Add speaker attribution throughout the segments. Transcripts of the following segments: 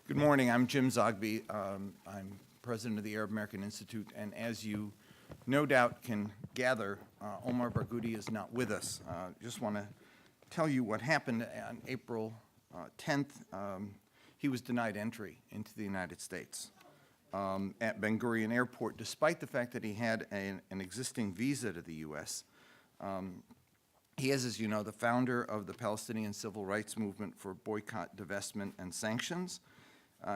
Speaker 1: Good morning. I'm Jim Zogby. I'm president of the Arab American Institute, and as you no doubt can gather, Omar Barghouti is not with us. Just want to tell you what happened on April 10th. He was denied entry into the United States at Ben Gurion Airport, despite the fact that he had an existing visa to the U.S. He is, as you know, the founder of the Palestinian Civil Rights Movement for Boycott, Divestment, and Sanctions.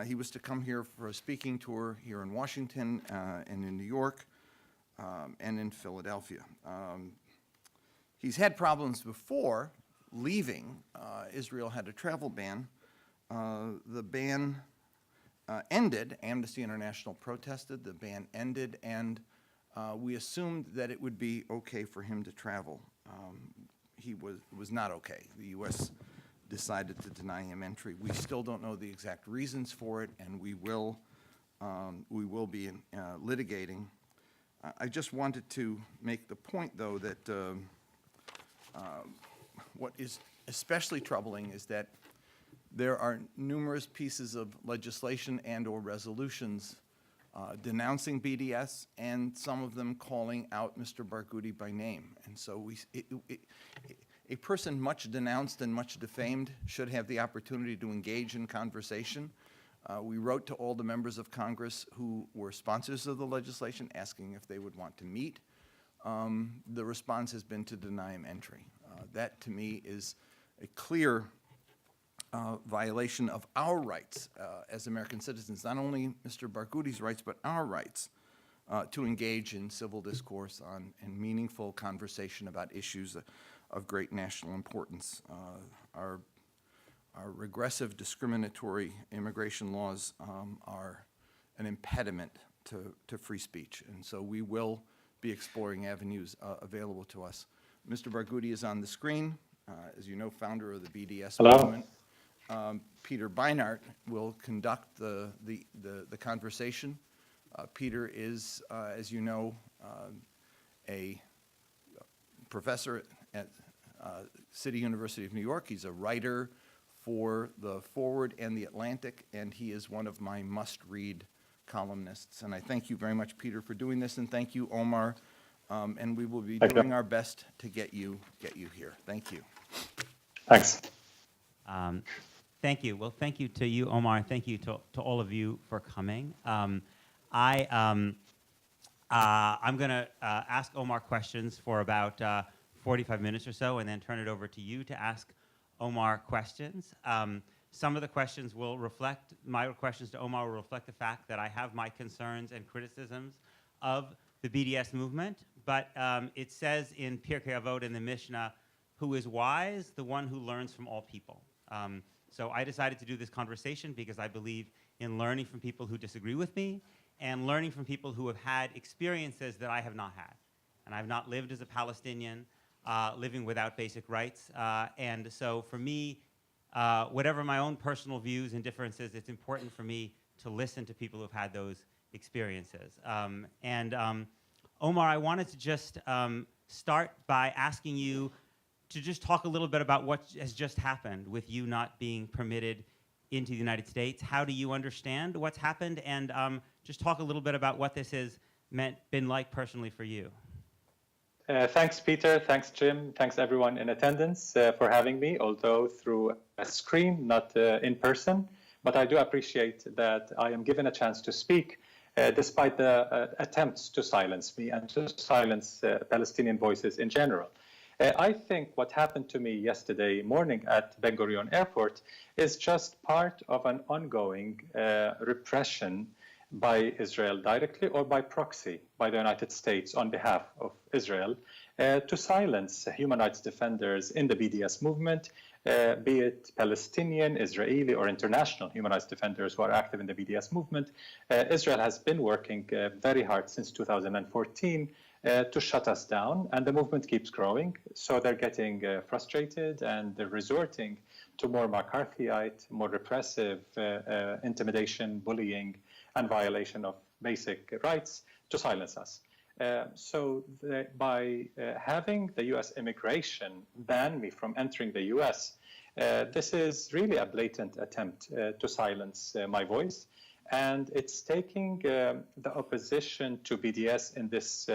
Speaker 1: He was to come here for a speaking tour here in Washington and in New York and in Philadelphia. He's had problems before leaving. Israel had a travel ban. The ban ended. Amnesty International protested. The ban ended, and we assumed that it would be okay for him to travel. He was not okay. The U.S. decided to deny him entry. We still don't know the exact reasons for it, and we will be litigating. I just wanted to make the point, though, that what is especially troubling is that there are numerous pieces of legislation and or resolutions denouncing BDS, and some of them calling out Mr. Barghouti by name. And so a person much denounced and much defamed should have the opportunity to engage in conversation. We wrote to all the members of Congress who were sponsors of the legislation asking if they would want to meet. The response has been to deny him entry. That, to me, is a clear violation of our rights as American citizens, not only Mr. Barghouti's rights, but our rights to engage in civil discourse on and meaningful conversation about issues of great national importance. Our regressive, discriminatory immigration laws are an impediment to free speech, and so we will be exploring avenues available to us. Mr. Barghouti is on the screen, as you know, founder of the BDS movement. Peter Beinart will conduct the conversation. Peter is, as you know, a professor at City University of New York. He's a writer for the Forward and the Atlantic, and he is one of my must-read columnists. And I thank you very much, Peter, for doing this, and thank you, Omar. And we will be doing our best to get you here. Thank you.
Speaker 2: Thanks.
Speaker 3: Thank you. Well, thank you to you, Omar. Thank you to all of you for coming. I'm going to ask Omar questions for about 45 minutes or so, and then turn it over to you to ask Omar questions. Some of the questions will reflect, my questions to Omar will reflect the fact that I have my concerns and criticisms of the BDS movement, but it says in Pirkei Avot in the Mishnah, who is wise? The one who learns from all people. So I decided to do this conversation because I believe in learning from people who disagree with me and learning from people who have had experiences that I have not had. And I've not lived as a Palestinian, living without basic rights. And so for me, whatever my own personal views and differences, it's important for me to listen to people who've had those experiences. Omar, I wanted to just start by asking you to just talk a little bit about what has just happened with you not being permitted into the United States. How do you understand what's happened? And just talk a little bit about what this has been like personally for you.
Speaker 2: Thanks, Peter. Thanks, Jim. Thanks, everyone in attendance for having me, although through a screen, not in person. But I do appreciate that I am given a chance to speak despite the attempts to silence me and to silence Palestinian voices in general. I think what happened to me yesterday morning at Ben Gurion Airport is just part of an ongoing repression by Israel directly or by proxy by the United States on behalf of Israel to silence human rights defenders in the BDS movement, be it Palestinian, Israeli, or international human rights defenders who are active in the BDS movement. Israel has been working very hard since 2014 to shut us down, and the movement keeps growing. So they're getting frustrated, and they're resorting to more McCarthyite, more repressive intimidation, bullying, and violation of basic rights to silence us. So by having the U.S. immigration ban me from entering the U.S., This is really a blatant attempt to silence my voice. And it's taking the opposition to BDS in this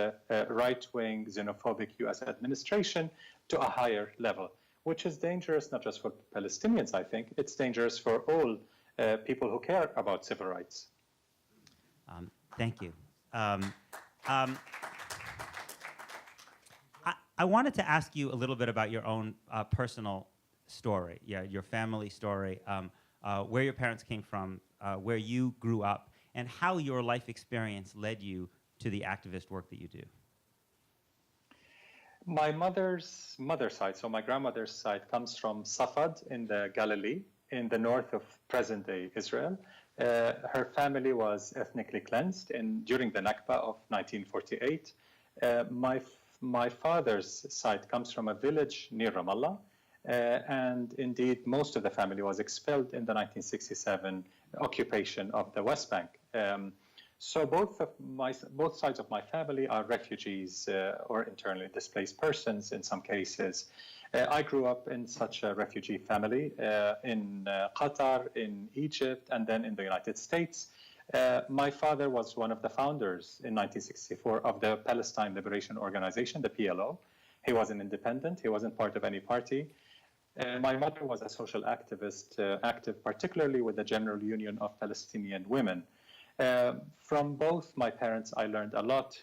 Speaker 2: right-wing xenophobic US administration to a higher level, which is dangerous not just for Palestinians, I think, it's dangerous for all people who care about civil rights.
Speaker 3: Thank you. I wanted to ask you a little bit about your own personal story, your family story, where your parents came from, where you grew up, and how your life experience led you to the activist work that you do.
Speaker 2: My mother's side, so my grandmother's side, comes from Safad in the Galilee, in the north of present-day Israel. Her family was ethnically cleansed during the Nakba of 1948. My father's side comes from a village near Ramallah, and indeed most of the family was expelled in the 1967 occupation of the West Bank. So both sides of my family are refugees or internally displaced persons in some cases. I grew up in such a refugee family in Qatar, in Egypt, and then in the United States. My father was one of the founders in 1964 of the Palestine Liberation Organization, the PLO. He was an independent. He wasn't part of any party. My mother was a social activist, active particularly with the General Union of Palestinian Women. From both my parents, I learned a lot.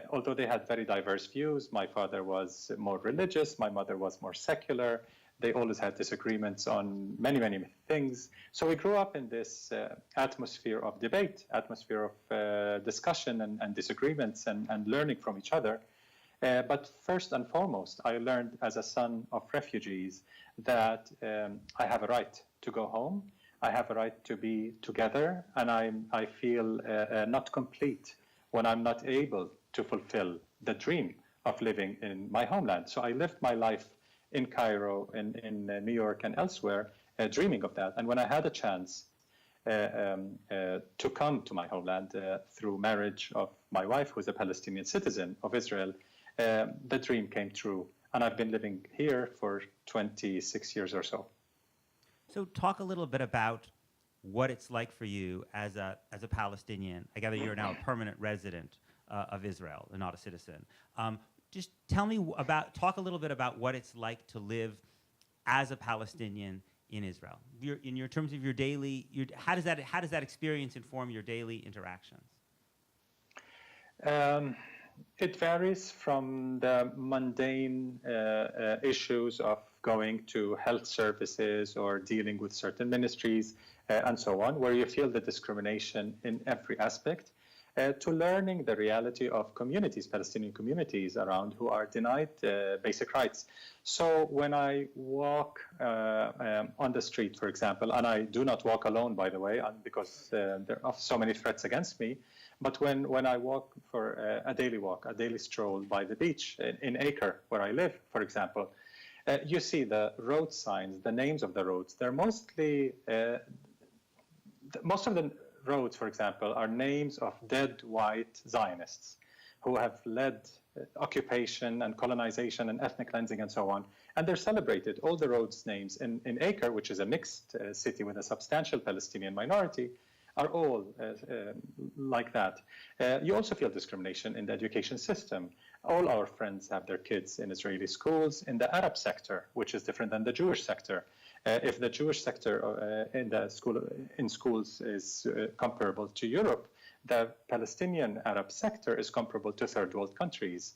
Speaker 2: Although they had very diverse views, my father was more religious, my mother was more secular. They always had disagreements on many, many things. So we grew up in this atmosphere of debate, atmosphere of discussion and disagreements and learning from each other. But first and foremost, I learned as a son of refugees that I have a right to go home. I have a right to be together, and I feel not complete when I'm not able to fulfill the dream of living in my homeland. So I lived my life in Cairo, in New York, and elsewhere, dreaming of that. And when I had a chance to come to my homeland through marriage of my wife, who is a Palestinian citizen of Israel, the dream came true. And I've been living here for 26 years or so.
Speaker 3: So talk a little bit about what it's like for you as a Palestinian. I gather you're now a permanent resident of Israel and not a citizen. Just talk a little bit about what it's like to live as a Palestinian in Israel. In your terms of your daily, how does that experience inform your daily interactions?
Speaker 2: It varies from the mundane issues of going to health services or dealing with certain ministries and so on, where you feel the discrimination in every aspect, to learning the reality of communities, Palestinian communities around who are denied basic rights. So when I walk on the street, for example, and I do not walk alone, by the way, because there are so many threats against me, but when I walk for a daily stroll by the beach in Acre, where I live, for example, you see the road signs, the names of the roads. They're mostly, most of the roads, for example, are names of dead white Zionists who have led occupation and colonization and ethnic cleansing and so on. And they're celebrated. All the roads' names in Acre, which is a mixed city with a substantial Palestinian minority, are all like that. You also feel discrimination in the education system. All our friends have their kids in Israeli schools in the Arab sector, which is different than the Jewish sector. If the Jewish sector in schools is comparable to Europe, the Palestinian Arab sector is comparable to third world countries.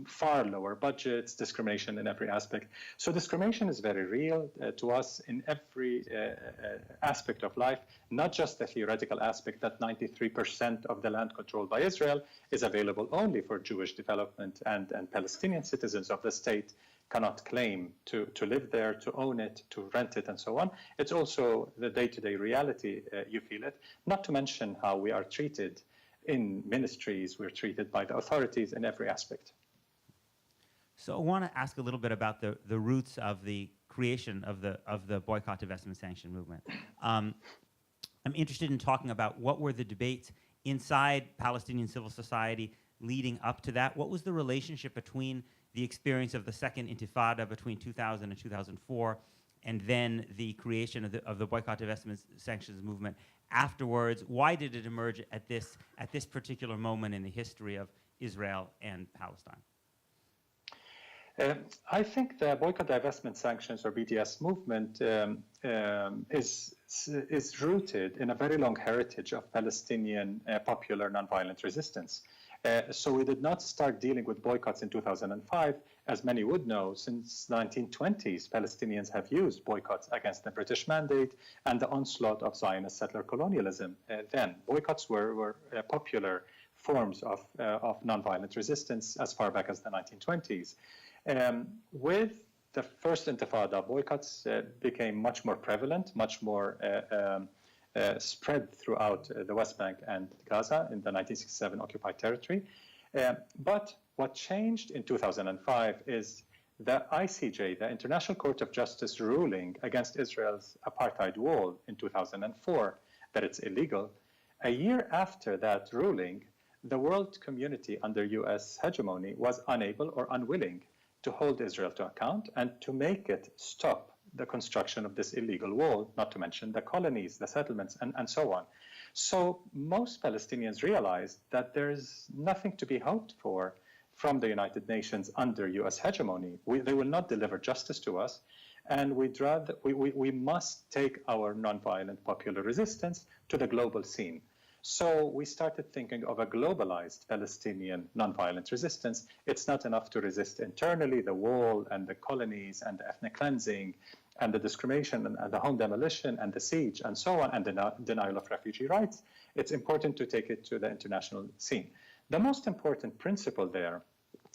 Speaker 2: Far lower budgets, discrimination in every aspect. So discrimination is very real to us in every aspect of life, not just the theoretical aspect that 93% of the land controlled by Israel is available only for Jewish development and Palestinian citizens of the state cannot claim to live there, to own it, to rent it, and so on. It's also the day-to-day reality, you feel it, not to mention how we are treated in ministries. We're treated by the authorities in every aspect.
Speaker 3: So I want to ask a little bit about the roots of the creation of the boycott, divestment, sanction movement. I'm interested in talking about what were the debates inside Palestinian civil society leading up to that. What was the relationship between the experience of the Second Intifada between 2000 and 2004, and then the creation of the Boycott, Divestment, Sanctions movement afterwards? Why did it emerge at this particular moment in the history of Israel and Palestine?
Speaker 2: I think the Boycott, Divestment, Sanctions, or BDS movement is rooted in a very long heritage of Palestinian popular nonviolent resistance. So we did not start dealing with boycotts in 2005. As many would know, since the 1920s, Palestinians have used boycotts against the British mandate and the onslaught of Zionist settler colonialism. Then boycotts were popular forms of nonviolent resistance as far back as the 1920s. With the first Intifada, boycotts became much more prevalent, much more spread throughout the West Bank and Gaza in the 1967 occupied territory. But what changed in 2005 is the ICJ, the International Court of Justice, ruling against Israel's apartheid wall in 2004 that it's illegal. A year after that ruling, the world community under US hegemony was unable or unwilling to hold Israel to account and to make it stop the construction of this illegal wall, not to mention the colonies, the settlements, and so on. So most Palestinians realized that there's nothing to be hoped for from the United Nations under US hegemony. They will not deliver justice to us, and we must take our nonviolent popular resistance to the global scene. So we started thinking of a globalized Palestinian nonviolent resistance. It's not enough to resist internally, the wall and the colonies and the ethnic cleansing and the discrimination and the home demolition and the siege and so on, and the denial of refugee rights. It's important to take it to the international scene. The most important principle there,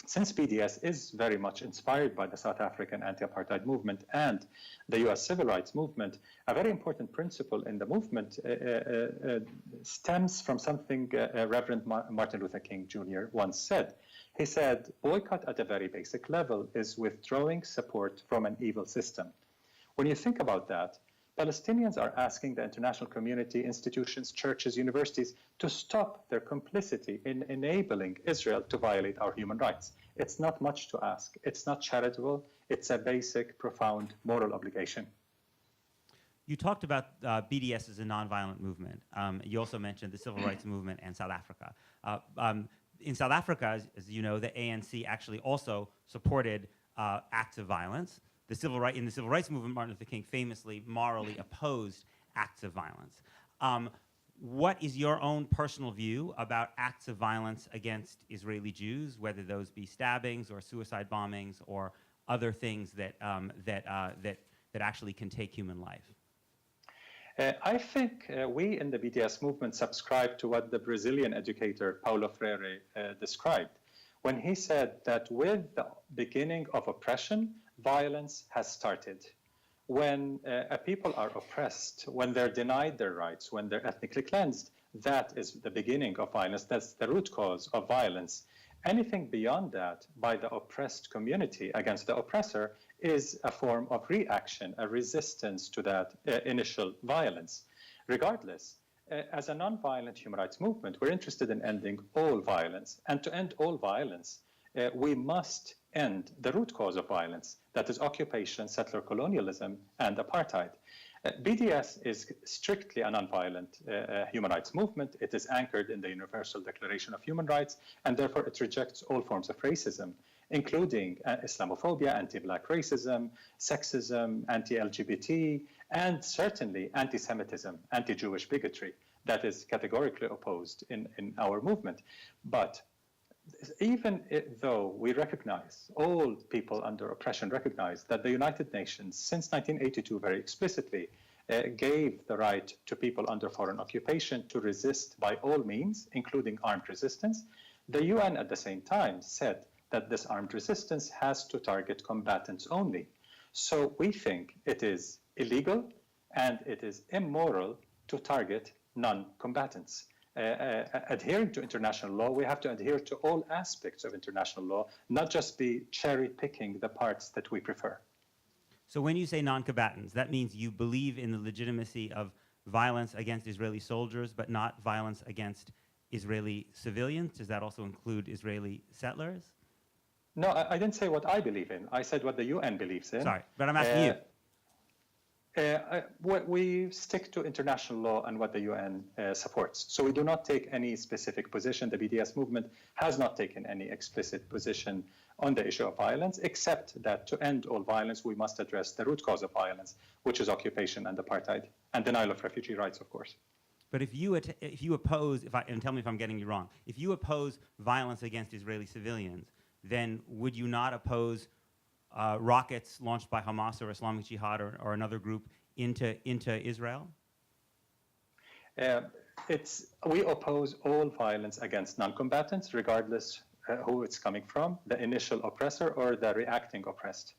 Speaker 2: since BDS is very much inspired by the South African anti-apartheid movement and the US civil rights movement, a very important principle in the movement stems from something Reverend Martin Luther King Jr. once said. He said, boycott at a very basic level is withdrawing support from an evil system. When you think about that, Palestinians are asking the international community, institutions, churches, universities to stop their complicity in enabling Israel to violate our human rights. It's not much to ask. It's not charitable. It's a basic, profound moral obligation.
Speaker 3: You talked about BDS as a nonviolent movement. You also mentioned the civil rights movement and South Africa. In South Africa, as you know, the ANC actually also supported acts of violence. In the civil rights movement, Martin Luther King famously morally opposed acts of violence. What is your own personal view about acts of violence against Israeli Jews, whether those be stabbings or suicide bombings or other things that actually can take human life?
Speaker 2: I think we in the BDS movement subscribe to what the Brazilian educator Paulo Freire described when he said that with the beginning of oppression, violence has started. When a people are oppressed, when they're denied their rights, when they're ethnically cleansed, that is the beginning of violence. That's the root cause of violence. Anything beyond that by the oppressed community against the oppressor is a form of reaction, a resistance to that initial violence. Regardless, as a nonviolent human rights movement, we're interested in ending all violence. And to end all violence, we must end the root cause of violence, that is occupation, settler colonialism, and apartheid. BDS is strictly a nonviolent human rights movement. It is anchored in the Universal Declaration of Human Rights, and therefore it rejects all forms of racism, including Islamophobia, anti-Black racism, sexism, anti-LGBT, and certainly anti-Semitism, anti-Jewish bigotry that is categorically opposed in our movement. But even though we recognize, all people under oppression recognize that the United Nations since 1982 very explicitly gave the right to people under foreign occupation to resist by all means, including armed resistance, the UN at the same time said that this armed resistance has to target combatants only. So we think it is illegal and it is immoral to target non-combatants. Adhering to international law, we have to adhere to all aspects of international law, not just be cherry-picking the parts that we prefer.
Speaker 3: So when you say non-combatants, that means you believe in the legitimacy of violence against Israeli soldiers, but not violence against Israeli civilians? Does that also include Israeli settlers?
Speaker 2: No, I didn't say what I believe in. I said what the UN believes in.
Speaker 3: Sorry, but I'm asking you.
Speaker 2: We stick to international law and what the UN supports. So we do not take any specific position. The BDS movement has not taken any explicit position on the issue of violence, except that to end all violence, we must address the root cause of violence, which is occupation and apartheid, and denial of refugee rights, of course.
Speaker 3: But if you oppose, and tell me if I'm getting you wrong, if you oppose violence against Israeli civilians, then would you not oppose rockets launched by Hamas or Islamic Jihad or another group into Israel?
Speaker 2: We oppose all violence against non-combatants, regardless who it's coming from, the initial oppressor or the reacting oppressed.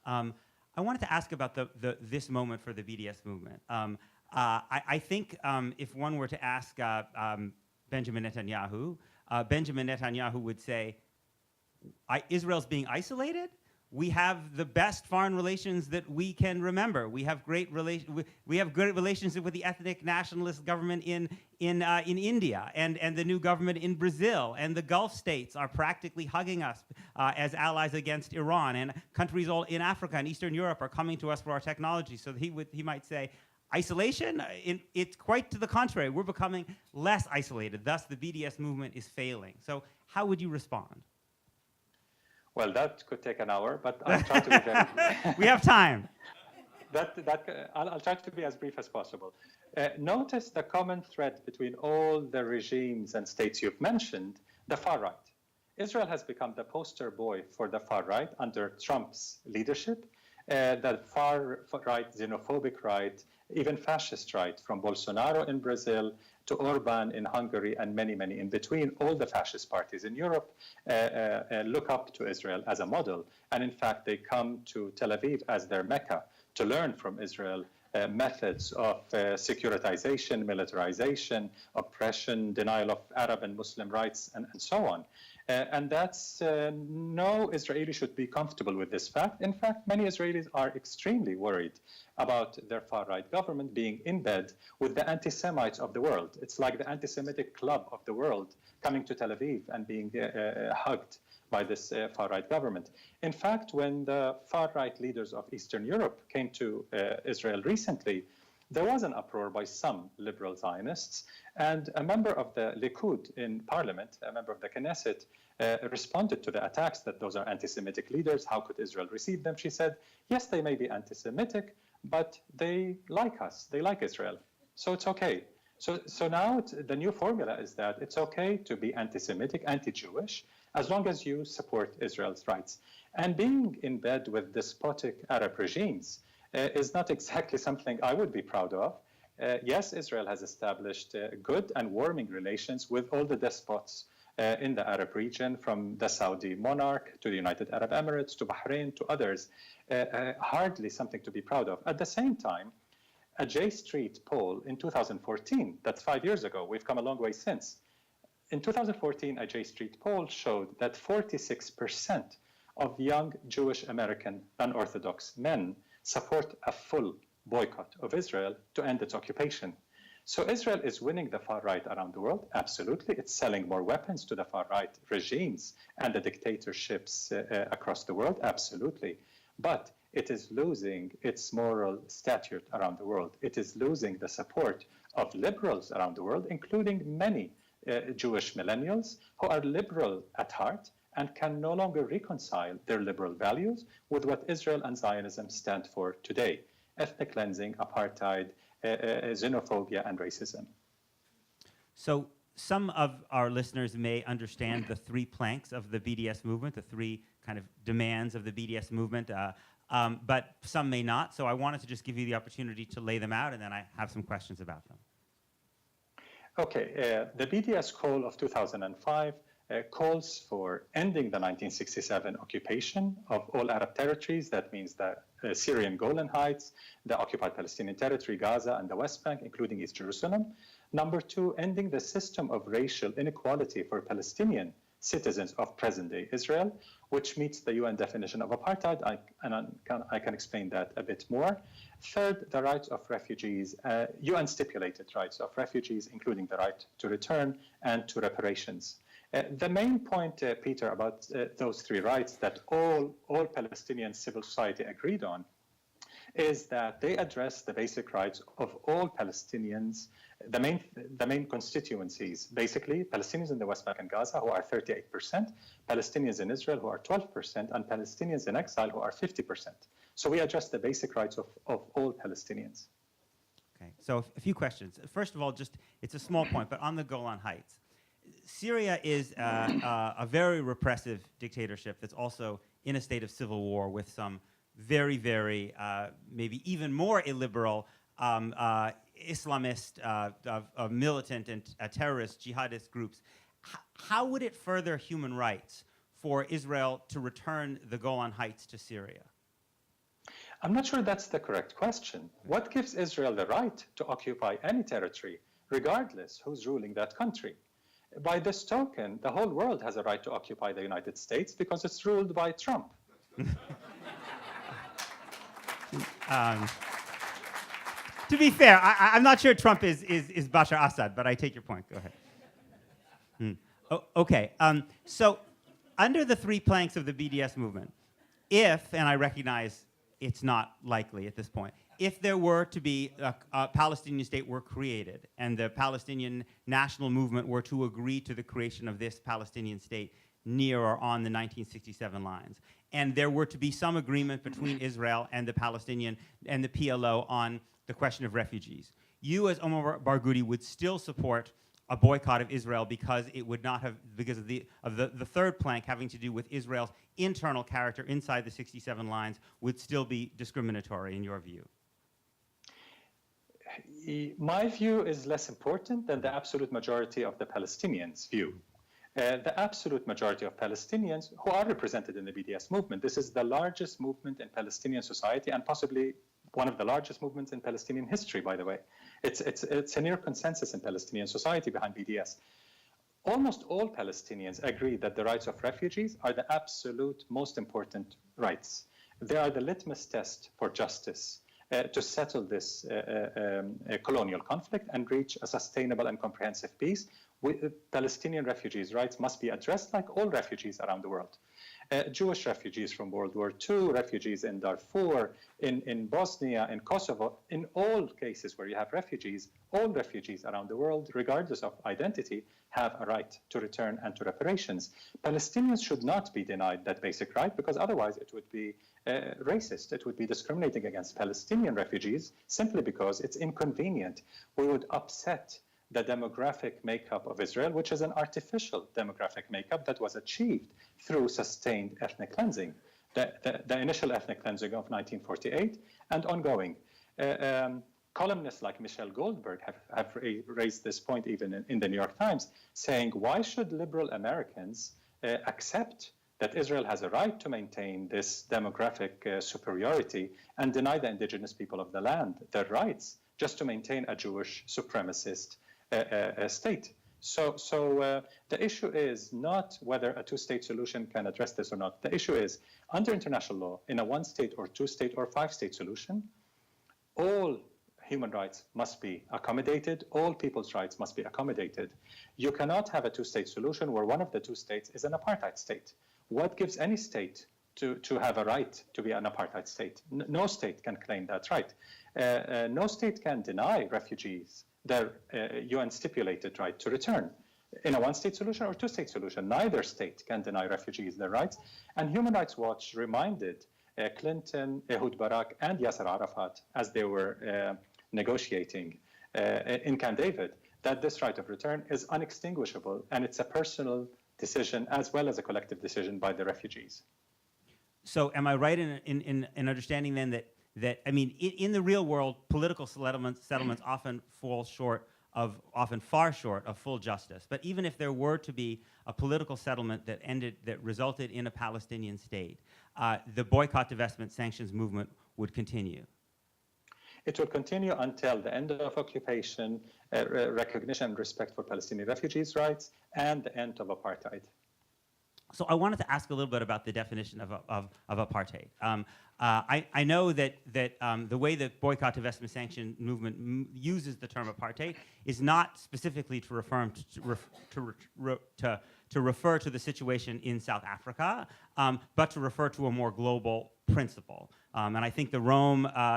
Speaker 3: Okay. I wanted to ask about this moment for the BDS movement. I think if one were to ask Benjamin Netanyahu, Benjamin Netanyahu would say, Israel's being isolated? We have the best foreign relations that we can remember. We have great relationship with the ethnic nationalist government in India and the new government in Brazil, and the Gulf states are practically hugging us as allies against Iran, and countries all in Africa and Eastern Europe are coming to us for our technology. So he might say, isolation? It's quite to the contrary. We're becoming less isolated. Thus, the BDS movement is failing. So how would you respond?
Speaker 2: Well, that could take an hour, but I'll try to be very...
Speaker 3: We have time.
Speaker 2: I'll try to be as brief as possible. Notice the common thread between all the regimes and states you've mentioned, the far right. Israel has become the poster boy for the far right under Trump's leadership. The far right, xenophobic right, even fascist right, from Bolsonaro in Brazil to Orban in Hungary and many, many in between. All the fascist parties in Europe look up to Israel as a model. And in fact, they come to Tel Aviv as their Mecca to learn from Israel methods of securitization, militarization, oppression, denial of Arab and Muslim rights, and so on. And that's, no Israeli should be comfortable with this fact. In fact, many Israelis are extremely worried about their far-right government being in bed with the anti-Semites of the world. It's like the anti-Semitic club of the world coming to Tel Aviv and being hugged by this far-right government. In fact, when the far-right leaders of Eastern Europe came to Israel recently, there was an uproar by some liberal Zionists, and a member of the Likud in parliament, a member of the Knesset, responded to the attacks that those are anti-Semitic leaders. How could Israel receive them? She said, yes, they may be anti-Semitic, but they like us. They like Israel. So it's okay. So now the new formula is that it's okay to be anti-Semitic, anti-Jewish, as long as you support Israel's rights. And being in bed with despotic Arab regimes is not exactly something I would be proud of. Yes, Israel has established good and warming relations with all the despots in the Arab region, from the Saudi monarch to the United Arab Emirates to Bahrain to others. Hardly something to be proud of. At the same time, a J Street poll in 2014, that's 5 years ago, we've come a long way since. In 2014, a J Street poll showed that 46% of young Jewish American unorthodox men support a full boycott of Israel to end its occupation. So Israel is winning the far right around the world, absolutely. It's selling more weapons to the far right regimes and the dictatorships across the world, absolutely. But it is losing its moral stature around the world. It is losing the support of liberals around the world, including many Jewish millennials who are liberal at heart and can no longer reconcile their liberal values with what Israel and Zionism stand for today: ethnic cleansing, apartheid, xenophobia, and racism.
Speaker 3: So some of our listeners may understand the three planks of the BDS movement, the three kind of demands of the BDS movement, but some may not. So I wanted to just give you the opportunity to lay them out, and then I have some questions about them.
Speaker 2: Okay, the BDS call of 2005 calls for ending the 1967 occupation of all Arab territories. That means the Syrian Golan Heights, the occupied Palestinian territory, Gaza, and the West Bank, including East Jerusalem. Number two, ending the system of racial inequality for Palestinian citizens of present-day Israel, which meets the UN definition of apartheid, I can explain that a bit more. Third, the rights of refugees, UN-stipulated rights of refugees, including the right to return and to reparations. The main point, Peter, about those three rights that all Palestinian civil society agreed on is that they address the basic rights of all Palestinians, the main constituencies, basically Palestinians in the West Bank and Gaza, who are 38%, Palestinians in Israel, who are 12%, and Palestinians in exile, who are 50%. So we address the basic rights of all Palestinians.
Speaker 3: Okay, so a few questions. First of all, it's a small point, but on the Golan Heights, Syria is a very repressive dictatorship that's also in a state of civil war with some very, very, maybe even more illiberal Islamist, militant and terrorist jihadist groups. How would it further human rights for Israel to return the Golan Heights to Syria?
Speaker 2: I'm not sure that's the correct question. What gives Israel the right to occupy any territory, regardless who's ruling that country? By this token, the whole world has a right to occupy the United States because it's ruled by Trump.
Speaker 3: To be fair, I'm not sure Trump is Bashar Assad, but I take your point. Go ahead. Okay. So under the three planks of the BDS movement, if, and I recognize it's not likely at this point, if there were to be a Palestinian state were created and the Palestinian national movement were to agree to the creation of this Palestinian state near or on the 1967 lines, and there were to be some agreement between Israel and the Palestinian and the PLO on the question of refugees, you as Omar Barghouti would still support a boycott of Israel because it would not have, because of the third plank having to do with Israel's internal character inside the 67 lines would still be discriminatory in your view?
Speaker 2: My view is less important than the absolute majority of the Palestinians' view. The absolute majority of Palestinians who are represented in the BDS movement, this is the largest movement in Palestinian society and possibly one of the largest movements in Palestinian history, by the way. It's a near consensus in Palestinian society behind BDS. Almost all Palestinians agree that the rights of refugees are the absolute most important rights. They are the litmus test for justice to settle this colonial conflict and reach a sustainable and comprehensive peace. Palestinian refugees' rights must be addressed like all refugees around the world. Jewish refugees from World War II, refugees in Darfur, in Bosnia, in Kosovo, in all cases where you have refugees, all refugees around the world, regardless of identity, have a right to return and to reparations. Palestinians should not be denied that basic right because otherwise it would be racist. It would be discriminating against Palestinian refugees simply because it's inconvenient. We would upset the demographic makeup of Israel, which is an artificial demographic makeup that was achieved through sustained ethnic cleansing, the initial ethnic cleansing of 1948 and ongoing. Columnists like Michelle Goldberg have raised this point even in the New York Times, saying, why should liberal Americans accept that Israel has a right to maintain this demographic superiority and deny the indigenous people of the land their rights just to maintain a Jewish supremacist state? So the issue is not whether a two-state solution can address this or not. The issue is, under international law, in a one-state or two-state or five-state solution, all human rights must be accommodated, all people's rights must be accommodated. You cannot have a two-state solution where one of the two states is an apartheid state. What gives any state to have a right to be an apartheid state? No state can claim that right. No state can deny refugees their UN stipulated right to return. In a one-state solution or two-state solution, neither state can deny refugees their rights. And Human Rights Watch reminded Clinton, Ehud Barak, and Yasser Arafat, as they were negotiating in Camp David, that this right of return is unextinguishable, and it's a personal decision as well as a collective decision by the refugees.
Speaker 3: So am I right in understanding then that I mean, in the real world, political settlements often fall short of, often far short of full justice. But even if there were to be a political settlement that resulted in a Palestinian state, the boycott, divestment, sanctions movement would continue.
Speaker 2: It will continue until the end of occupation, recognition and respect for Palestinian refugees' rights, and the end of apartheid.
Speaker 3: So I wanted to ask a little bit about the definition of apartheid. I know that the way the boycott, divestment, sanction movement uses the term apartheid is not specifically to refer to the situation in South Africa, but to refer to a more global principle. And I think the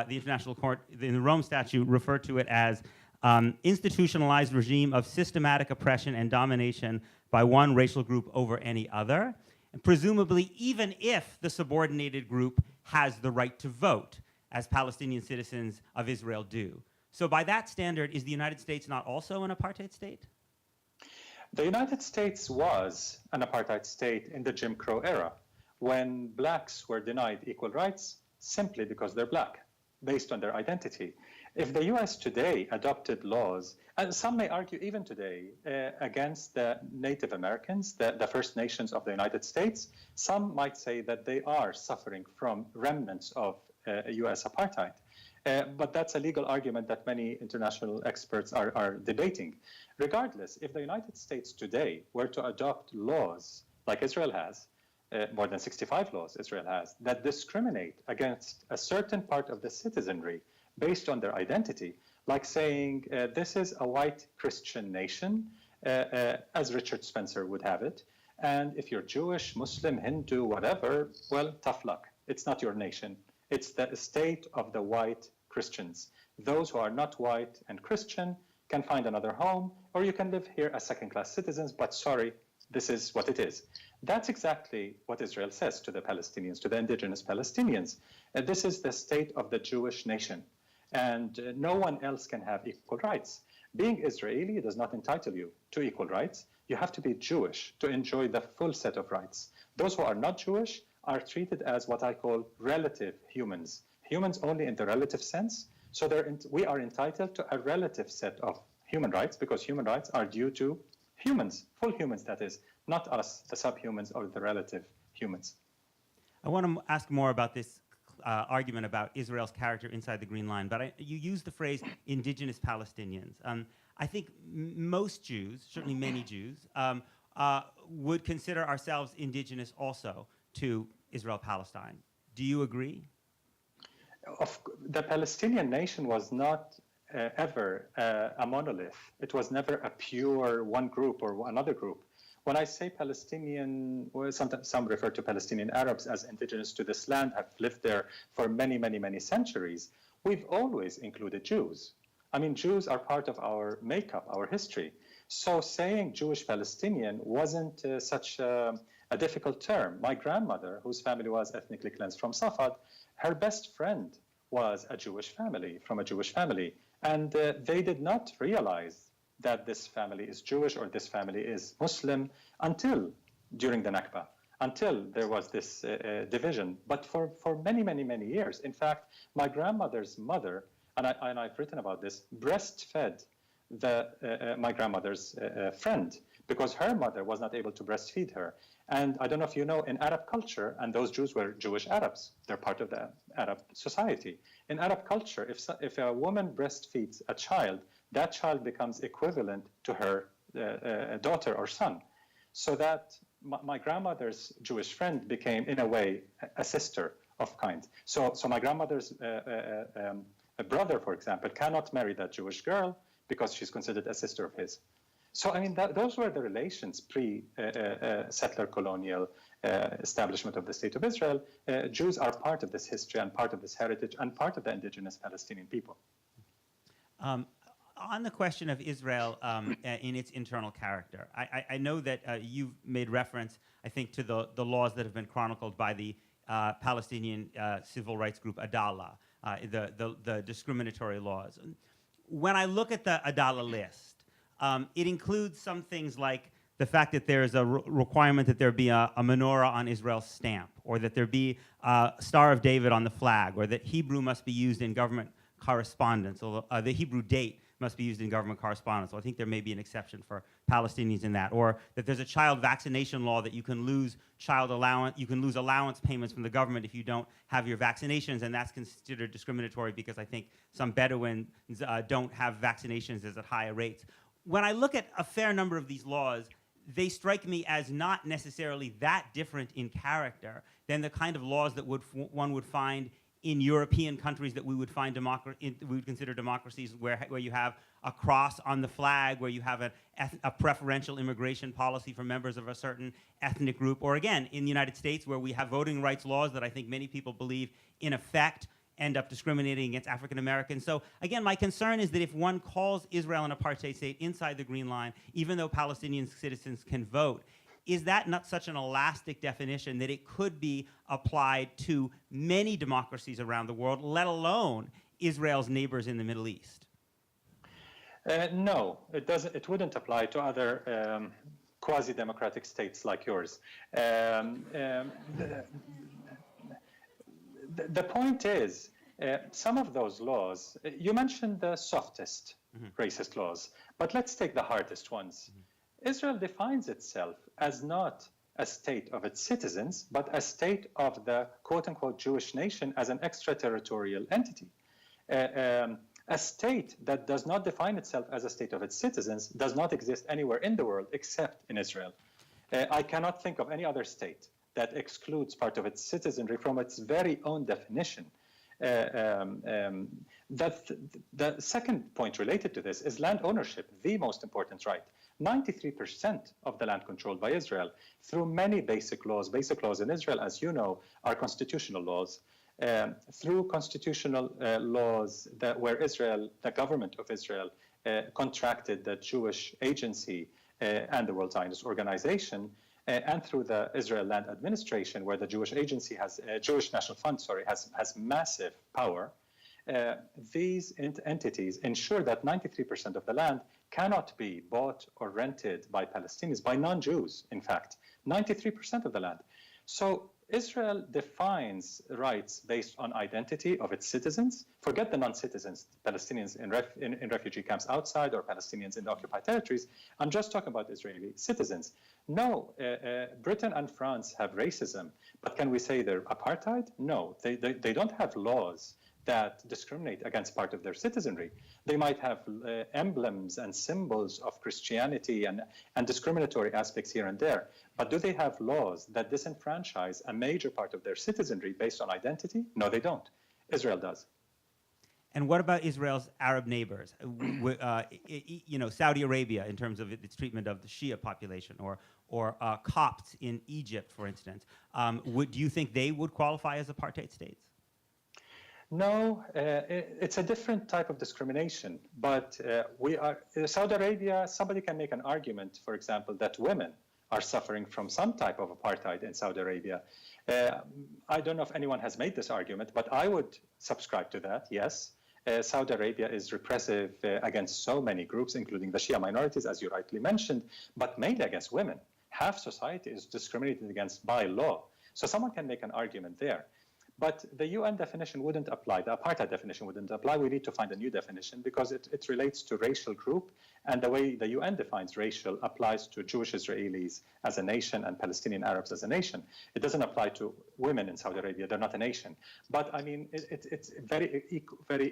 Speaker 3: International Court in the Rome Statute referred to it as institutionalized regime of systematic oppression and domination by one racial group over any other, and presumably even if the subordinated group has the right to vote, as Palestinian citizens of Israel do. So by that standard, is the United States not also an apartheid state?
Speaker 2: The United States was an apartheid state in the Jim Crow era, when blacks were denied equal rights simply because they're black, based on their identity. If the US today adopted laws, and some may argue even today, against the Native Americans, the First Nations of the United States, some might say that they are suffering from remnants of US apartheid. But that's a legal argument that many international experts are debating. Regardless, if the United States today were to adopt laws like Israel has, more than 65 laws Israel has, that discriminate against a certain part of the citizenry based on their identity, like saying this is a white Christian nation, as Richard Spencer would have it, and if you're Jewish, Muslim, Hindu, whatever, well, tough luck. It's not your nation. It's the state of the white Christians. Those who are not white and Christian can find another home, or you can live here as second-class citizens, but sorry, this is what it is. That's exactly what Israel says to the Palestinians, to the indigenous Palestinians. This is the state of the Jewish nation, and no one else can have equal rights. Being Israeli does not entitle you to equal rights. You have to be Jewish to enjoy the full set of rights. Those who are not Jewish are treated as what I call relative humans. Humans only in the relative sense. So we are entitled to a relative set of human rights because human rights are due to humans, full humans that is, not us, the subhumans or the relative humans.
Speaker 3: I want to ask more about this argument about Israel's character inside the Green Line, but you used the phrase indigenous Palestinians. I think most Jews, certainly many Jews, would consider ourselves indigenous also to Israel-Palestine. Do you agree?
Speaker 2: The Palestinian nation was not ever a monolith. It was never a pure one group or another group. When I say Palestinian, well, some refer to Palestinian Arabs as indigenous to this land, have lived there for many, many, many centuries. We've always included Jews. I mean, Jews are part of our makeup, our history. So saying Jewish Palestinian wasn't such a difficult term. My grandmother, whose family was ethnically cleansed from Safad, her best friend was a Jewish family, from a Jewish family. And they did not realize that this family is Jewish or this family is Muslim until during the Nakba, until there was this division. But for many, many, many years, in fact, my grandmother's mother, and I've written about this, breastfed my grandmother's friend because her mother was not able to breastfeed her. And I don't know if you know, in Arab culture, and those Jews were Jewish Arabs, they're part of the Arab society. In Arab culture, if a woman breastfeeds a child, that child becomes equivalent to her daughter or son. So that my grandmother's Jewish friend became, in a way, a sister of kind. So my grandmother's brother, for example, cannot marry that Jewish girl because she's considered a sister of his. So, I mean, those were the relations pre-settler colonial establishment of the State of Israel. Jews are part of this history and part of this heritage and part of the indigenous Palestinian people.
Speaker 3: On the question of Israel in its internal character, I know that you've made reference, I think, to the laws that have been chronicled by the Palestinian civil rights group Adalah, the discriminatory laws. When I look at the Adalah list, it includes some things like the fact that there is a requirement that there be a menorah on Israel's stamp, or that there be a Star of David on the flag, or that Hebrew must be used in government correspondence, or the Hebrew date must be used in government correspondence. So I think there may be an exception for Palestinians in that, or that there's a child vaccination law that you can lose allowance payments from the government if you don't have your vaccinations, and that's considered discriminatory because I think some Bedouins don't have vaccinations as at higher rates. When I look at a fair number of these laws, they strike me as not necessarily that different in character than the kind of laws that one would find in European countries that we would find we would consider democracies, where you have a cross on the flag, where you have a preferential immigration policy for members of a certain ethnic group, or again, in the United States, where we have voting rights laws that I think many people believe, in effect, end up discriminating against African Americans. So again, my concern is that if one calls Israel an apartheid state inside the Green Line, even though Palestinian citizens can vote, is that not such an elastic definition that it could be applied to many democracies around the world, let alone Israel's neighbors in the Middle East?
Speaker 2: No, it doesn't. It wouldn't apply to other quasi-democratic states like yours. The point is, some of those laws, you mentioned the softest racist laws, but let's take the hardest ones. Israel defines itself as not a state of its citizens, but a state of the quote-unquote Jewish nation as an extraterritorial entity. A state that does not define itself as a state of its citizens does not exist anywhere in the world except in Israel. I cannot think of any other state that excludes part of its citizenry from its very own definition. The second point related to this is land ownership, the most important right. 93% of the land controlled by Israel through many basic laws. Basic laws in Israel, as you know, are constitutional laws. Through constitutional laws where Israel, the government of Israel, contracted the Jewish Agency and the World Zionist Organization, and through the Israel Land Administration, where the Jewish Agency has, Jewish National Fund, sorry, has massive power. These entities ensure that 93% of the land cannot be bought or rented by Palestinians, by non-Jews, in fact, 93% of the land. So Israel defines rights based on identity of its citizens. Forget the non-citizens, Palestinians in refugee camps outside or Palestinians in the occupied territories. I'm just talking about Israeli citizens. No, Britain and France have racism, but can we say they're apartheid? No, they don't have laws that discriminate against part of their citizenry. They might have emblems and symbols of Christianity and discriminatory aspects here and there, but do they have laws that disenfranchise a major part of their citizenry based on identity? No, they don't. Israel does.
Speaker 3: And what about Israel's Arab neighbors? You know, Saudi Arabia in terms of its treatment of the Shia population, or Copts in Egypt, for instance. Do you think they would qualify as apartheid states?
Speaker 2: No, it's a different type of discrimination. But Saudi Arabia, somebody can make an argument, for example, that women are suffering from some type of apartheid in Saudi Arabia. I don't know if anyone has made this argument, but I would subscribe to that, yes. Saudi Arabia is repressive against so many groups, including the Shia minorities, as you rightly mentioned, but mainly against women. Half society is discriminated against by law. So someone can make an argument there. But the UN definition wouldn't apply. The apartheid definition wouldn't apply. We need to find a new definition because it relates to racial group, and the way the UN defines racial applies to Jewish Israelis as a nation and Palestinian Arabs as a nation. It doesn't apply to women in Saudi Arabia. They're not a nation. But I mean, it's very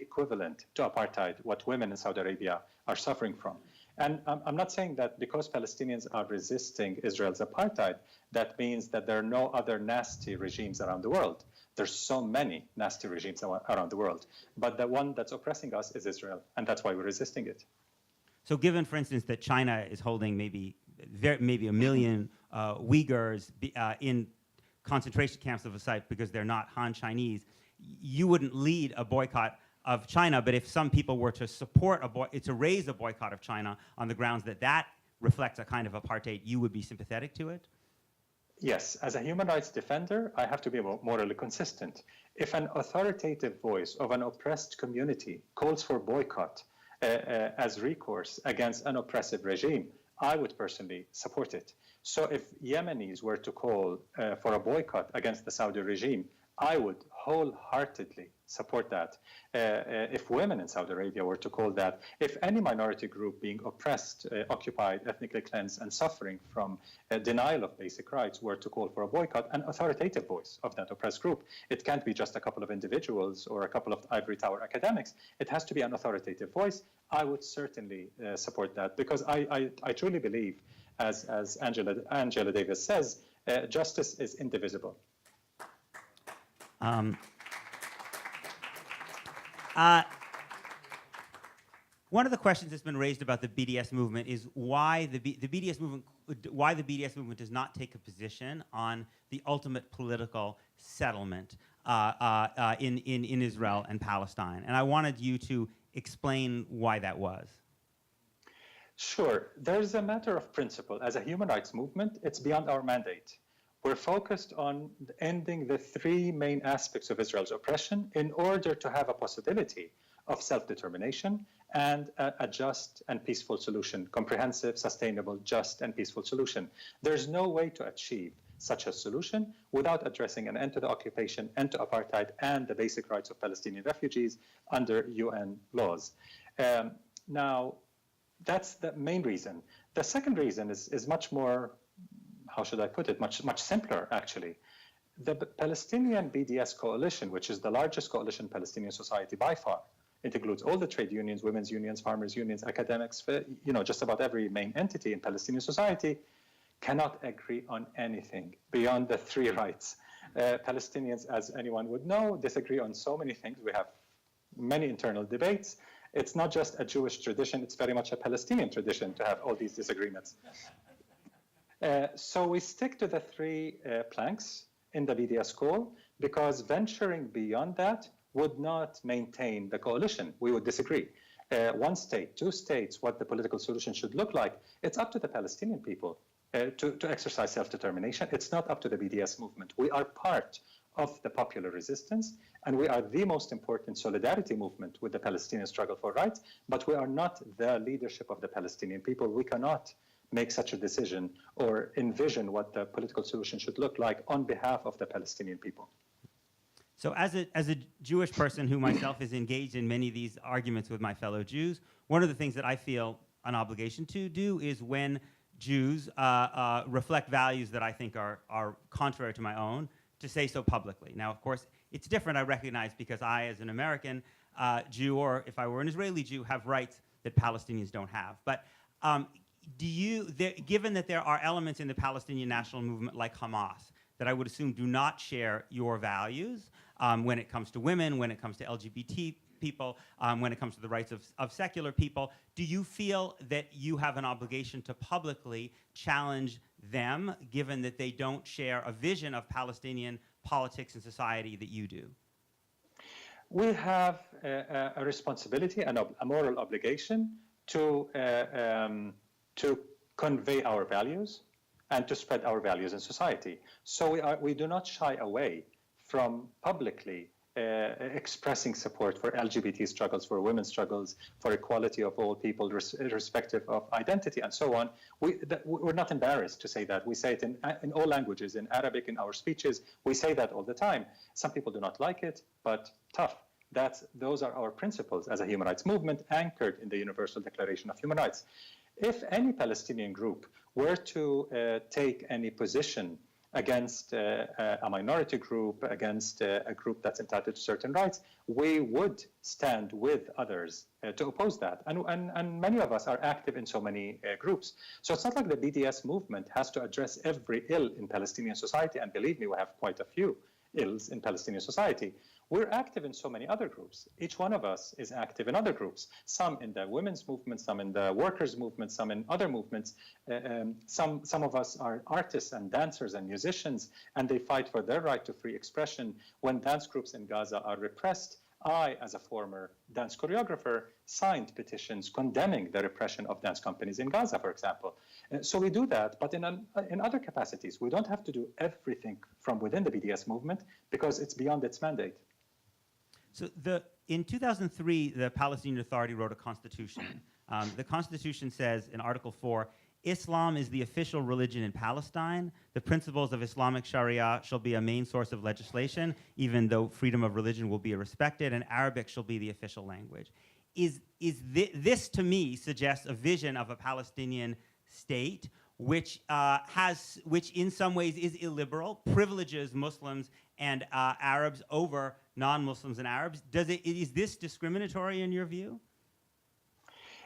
Speaker 2: equivalent to apartheid, what women in Saudi Arabia are suffering from. And I'm not saying that because Palestinians are resisting Israel's apartheid, that means that there are no other nasty regimes around the world. There's so many nasty regimes around the world. But the one that's oppressing us is Israel, and that's why we're resisting it.
Speaker 3: So given, for instance, that China is holding maybe a million Uyghurs in concentration camps of a site because they're not Han Chinese, you wouldn't lead a boycott of China, but if some people were to support to raise a boycott of China on the grounds that that reflects a kind of apartheid, you would be sympathetic to it?
Speaker 2: Yes, as a human rights defender, I have to be morally consistent. If an authoritative voice of an oppressed community calls for boycott as recourse against an oppressive regime, I would personally support it. So if Yemenis were to call for a boycott against the Saudi regime, I would wholeheartedly support that. If women in Saudi Arabia were to call that, if any minority group being oppressed, occupied, ethnically cleansed, and suffering from denial of basic rights were to call for a boycott, an authoritative voice of that oppressed group. It can't be just a couple of individuals or a couple of ivory tower academics. It has to be an authoritative voice. I would certainly support that because I truly believe as Angela Davis says, justice is indivisible.
Speaker 3: One of the questions that's been raised about the BDS movement is why the BDS movement does not take a position on the ultimate political settlement in Israel and Palestine. And I wanted you to explain why that was.
Speaker 2: Sure. There's a matter of principle. As a human rights movement, it's beyond our mandate. We're focused on ending the three main aspects of Israel's oppression in order to have a possibility of self-determination and a just and peaceful solution, comprehensive, sustainable, just and peaceful solution. There's no way to achieve such a solution without addressing an end to the occupation, end to apartheid, and the basic rights of Palestinian refugees under UN laws. Now, that's the main reason. The second reason is much more, how should I put it, much simpler, actually. The Palestinian BDS coalition, which is the largest coalition in Palestinian society by far, it includes all the trade unions, women's unions, farmers' unions, academics, just about every main entity in Palestinian society, cannot agree on anything beyond the three rights. Palestinians, as anyone would know, disagree on so many things. We have many internal debates. It's not just a Jewish tradition, it's very much a Palestinian tradition to have all these disagreements. So we stick to the three planks in the BDS goal, because venturing beyond that would not maintain the coalition. We would disagree. One state, two states, what the political solution should look like, it's up to the Palestinian people to exercise self-determination. It's not up to the BDS movement. We are part of the popular resistance, and we are the most important solidarity movement with the Palestinian struggle for rights, but we are not the leadership of the Palestinian people. We cannot make such a decision or envision what the political solution should look like on behalf of the Palestinian people.
Speaker 3: So as a Jewish person who myself is engaged in many of these arguments with my fellow Jews, one of the things that I feel an obligation to do is when Jews reflect values that I think are contrary to my own, to say so publicly. Now, of course, it's different, I recognize, because I, as an American Jew, or if I were an Israeli Jew, have rights that Palestinians don't have. But given that there are elements in the Palestinian national movement like Hamas that I would assume do not share your values when it comes to women, when it comes to LGBT people, when it comes to the rights of secular people, do you feel that you have an obligation to publicly challenge them, given that they don't share a vision of Palestinian politics and society that you do?
Speaker 2: We have a responsibility and a moral obligation to convey our values and to spread our values in society. So we do not shy away from publicly expressing support for LGBT struggles, for women's struggles, for equality of all people, irrespective of identity, and so on. We're not embarrassed to say that. We say it in all languages, in Arabic, in our speeches. We say that all the time. Some people do not like it, but tough. Those are our principles as a human rights movement anchored in the Universal Declaration of Human Rights. If any Palestinian group were to take any position against a minority group, against a group that's entitled to certain rights, we would stand with others to oppose that. And many of us are active in so many groups. So it's not like the BDS movement has to address every ill in Palestinian society. And believe me, we have quite a few ills in Palestinian society. We're active in so many other groups. Each one of us is active in other groups, some in the women's movement, some in the workers' movement, some in other movements. Some of us are artists and dancers and musicians, and they fight for their right to free expression. When dance groups in Gaza are repressed, I, as a former dance choreographer, signed petitions condemning the repression of dance companies in Gaza, for example. So we do that, but in other capacities. We don't have to do everything from within the BDS movement because it's beyond its mandate.
Speaker 3: So in 2003, the Palestinian Authority wrote a constitution. The constitution says in Article 4, Islam is the official religion in Palestine. The principles of Islamic Sharia shall be a main source of legislation, even though freedom of religion will be respected, and Arabic shall be the official language. This to me suggests a vision of a Palestinian state which in some ways is illiberal, privileges Muslims and Arabs over non-Muslims and Arabs. Is this discriminatory in your view?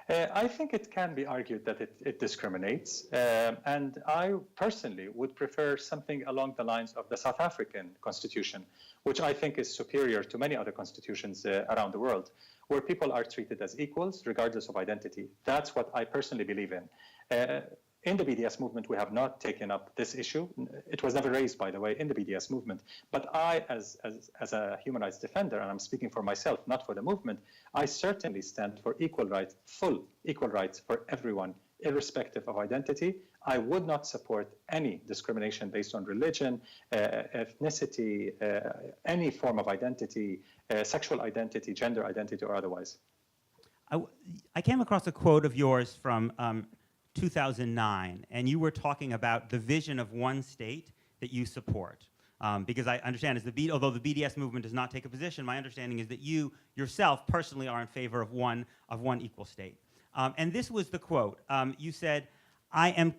Speaker 2: I think it can be argued that it discriminates, and I personally would prefer something along the lines of the South African Constitution, which I think is superior to many other constitutions around the world, where people are treated as equals regardless of identity. That's what I personally believe in. In the BDS movement, we have not taken up this issue. It was never raised, by the way, in the BDS movement. But I, as a human rights defender, and I'm speaking for myself, not for the movement, I certainly stand for equal rights, full equal rights for everyone, irrespective of identity. I would not support any discrimination based on religion, ethnicity, any form of identity, sexual identity, gender identity, or otherwise.
Speaker 3: I came across a quote of yours from 2009, and you were talking about the vision of one state that you support. Because I understand, although the BDS movement does not take a position, my understanding is that you yourself personally are in favor of one equal state. And this was the quote. You said,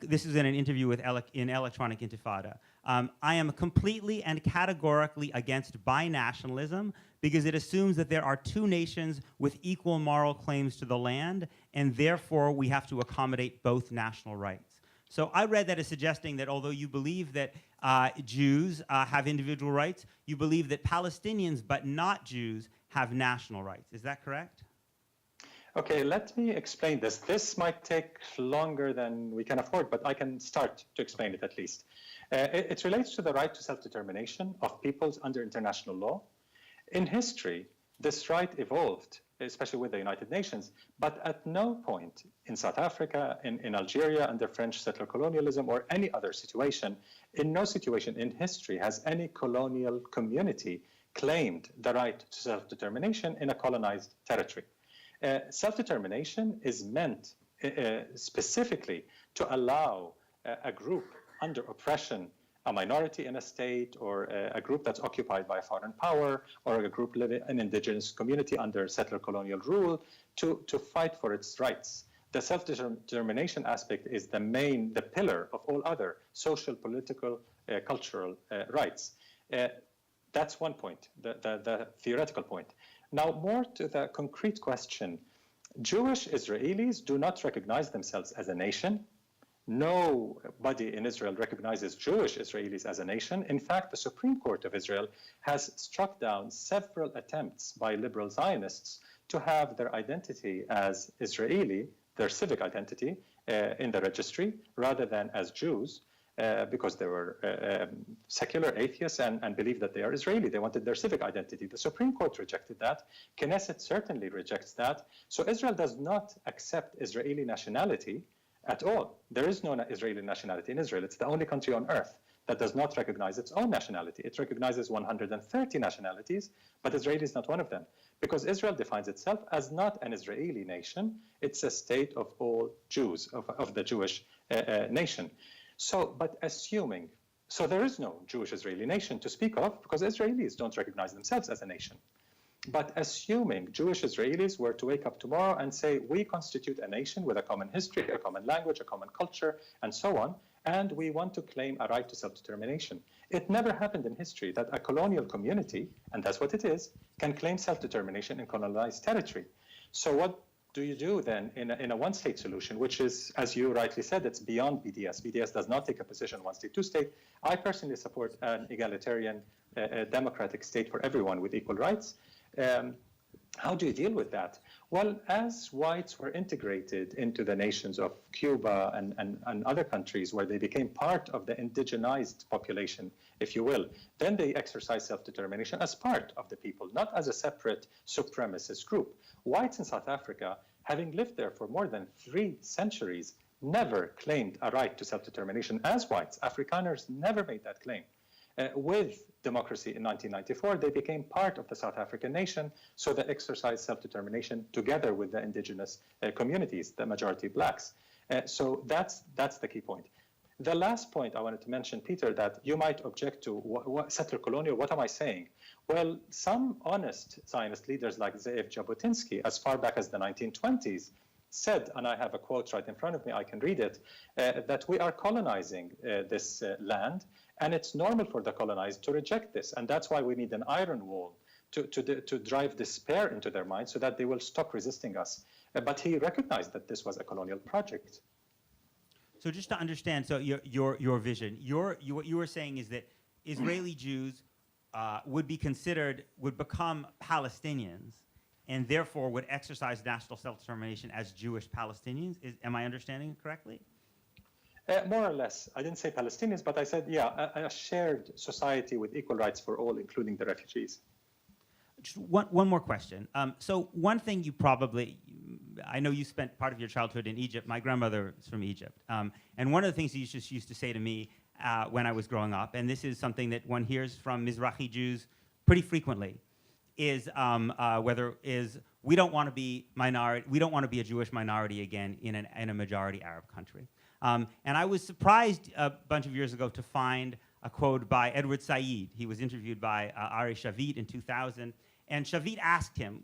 Speaker 3: this is in an interview in Electronic Intifada, I am completely and categorically against binationalism because it assumes that there are two nations with equal moral claims to the land, and therefore we have to accommodate both national rights. So I read that as suggesting that although you believe that Jews have individual rights, you believe that Palestinians, but not Jews, have national rights. Is that correct?
Speaker 2: Okay, let me explain this. This might take longer than we can afford, but I can start to explain it at least. It relates to the right to self-determination of peoples under international law. In history, this right evolved, especially with the United Nations, but at no point in South Africa, in Algeria under French settler colonialism, or any other situation, in no situation in history has any colonial community claimed the right to self-determination in a colonized territory. Self-determination is meant specifically to allow a group under oppression, a minority in a state, or a group that's occupied by a foreign power, or a group living in an indigenous community under settler colonial rule, to fight for its rights. The self-determination aspect is the pillar of all other social, political, cultural rights. That's one point, the theoretical point. Now, more to the concrete question, Jewish Israelis do not recognize themselves as a nation. Nobody in Israel recognizes Jewish Israelis as a nation. In fact, the Supreme Court of Israel has struck down several attempts by liberal Zionists to have their identity as Israeli, their civic identity, in the registry, rather than as Jews, because they were secular atheists and believed that they are Israeli. They wanted their civic identity. The Supreme Court rejected that. Knesset certainly rejects that. So Israel does not accept Israeli nationality at all. There is no Israeli nationality in Israel. It's the only country on earth that does not recognize its own nationality. It recognizes 130 nationalities, but Israel is not one of them, because Israel defines itself as not an Israeli nation. It's a state of all Jews, of the Jewish nation. So there is no Jewish Israeli nation to speak of, because Israelis don't recognize themselves as a nation. But assuming Jewish Israelis were to wake up tomorrow and say, we constitute a nation with a common history, a common language, a common culture, and so on, and we want to claim a right to self-determination. It never happened in history that a colonial community, and that's what it is, can claim self-determination in colonized territory. So what do you do then in a one-state solution, which is, as you rightly said, it's beyond BDS. BDS does not take a position one-state, two-state. I personally support an egalitarian, democratic state for everyone with equal rights. How do you deal with that? Well, as whites were integrated into the nations of Cuba and other countries where they became part of the indigenized population, if you will, then they exercised self-determination as part of the people, not as a separate supremacist group. Whites in South Africa, having lived there for more than 3 centuries, never claimed a right to self-determination as whites. Afrikaners never made that claim. With democracy in 1994, they became part of the South African nation, so they exercised self-determination together with the indigenous communities, the majority blacks. So that's the key point. The last point I wanted to mention, Peter, that you might object to, what settler colonial, what am I saying? Well, some honest Zionist leaders like Ze'ev Jabotinsky, as far back as the 1920s, said, and I have a quote right in front of me, I can read it, that we are colonizing this land, and it's normal for the colonized to reject this. And that's why we need an iron wall to drive despair into their minds so that they will stop resisting us. but he recognized that this was a colonial project.
Speaker 3: So just to understand, so your vision, what you were saying is that Israeli Jews would become Palestinians, and therefore would exercise national self-determination as Jewish Palestinians. Am I understanding it correctly?
Speaker 2: More or less. I didn't say Palestinians, but I said, yeah, a shared society with equal rights for all, including the refugees.
Speaker 3: Just one more question. So one thing you probably, I know you spent part of your childhood in Egypt. My grandmother is from Egypt. And one of the things you just used to say to me when I was growing up, and this is something that one hears from Mizrahi Jews pretty frequently, is we don't want to be a Jewish minority again in a majority Arab country. And I was surprised a bunch of years ago to find a quote by Edward Said. He was interviewed by Ari Shavit in 2000, and Shavit asked him,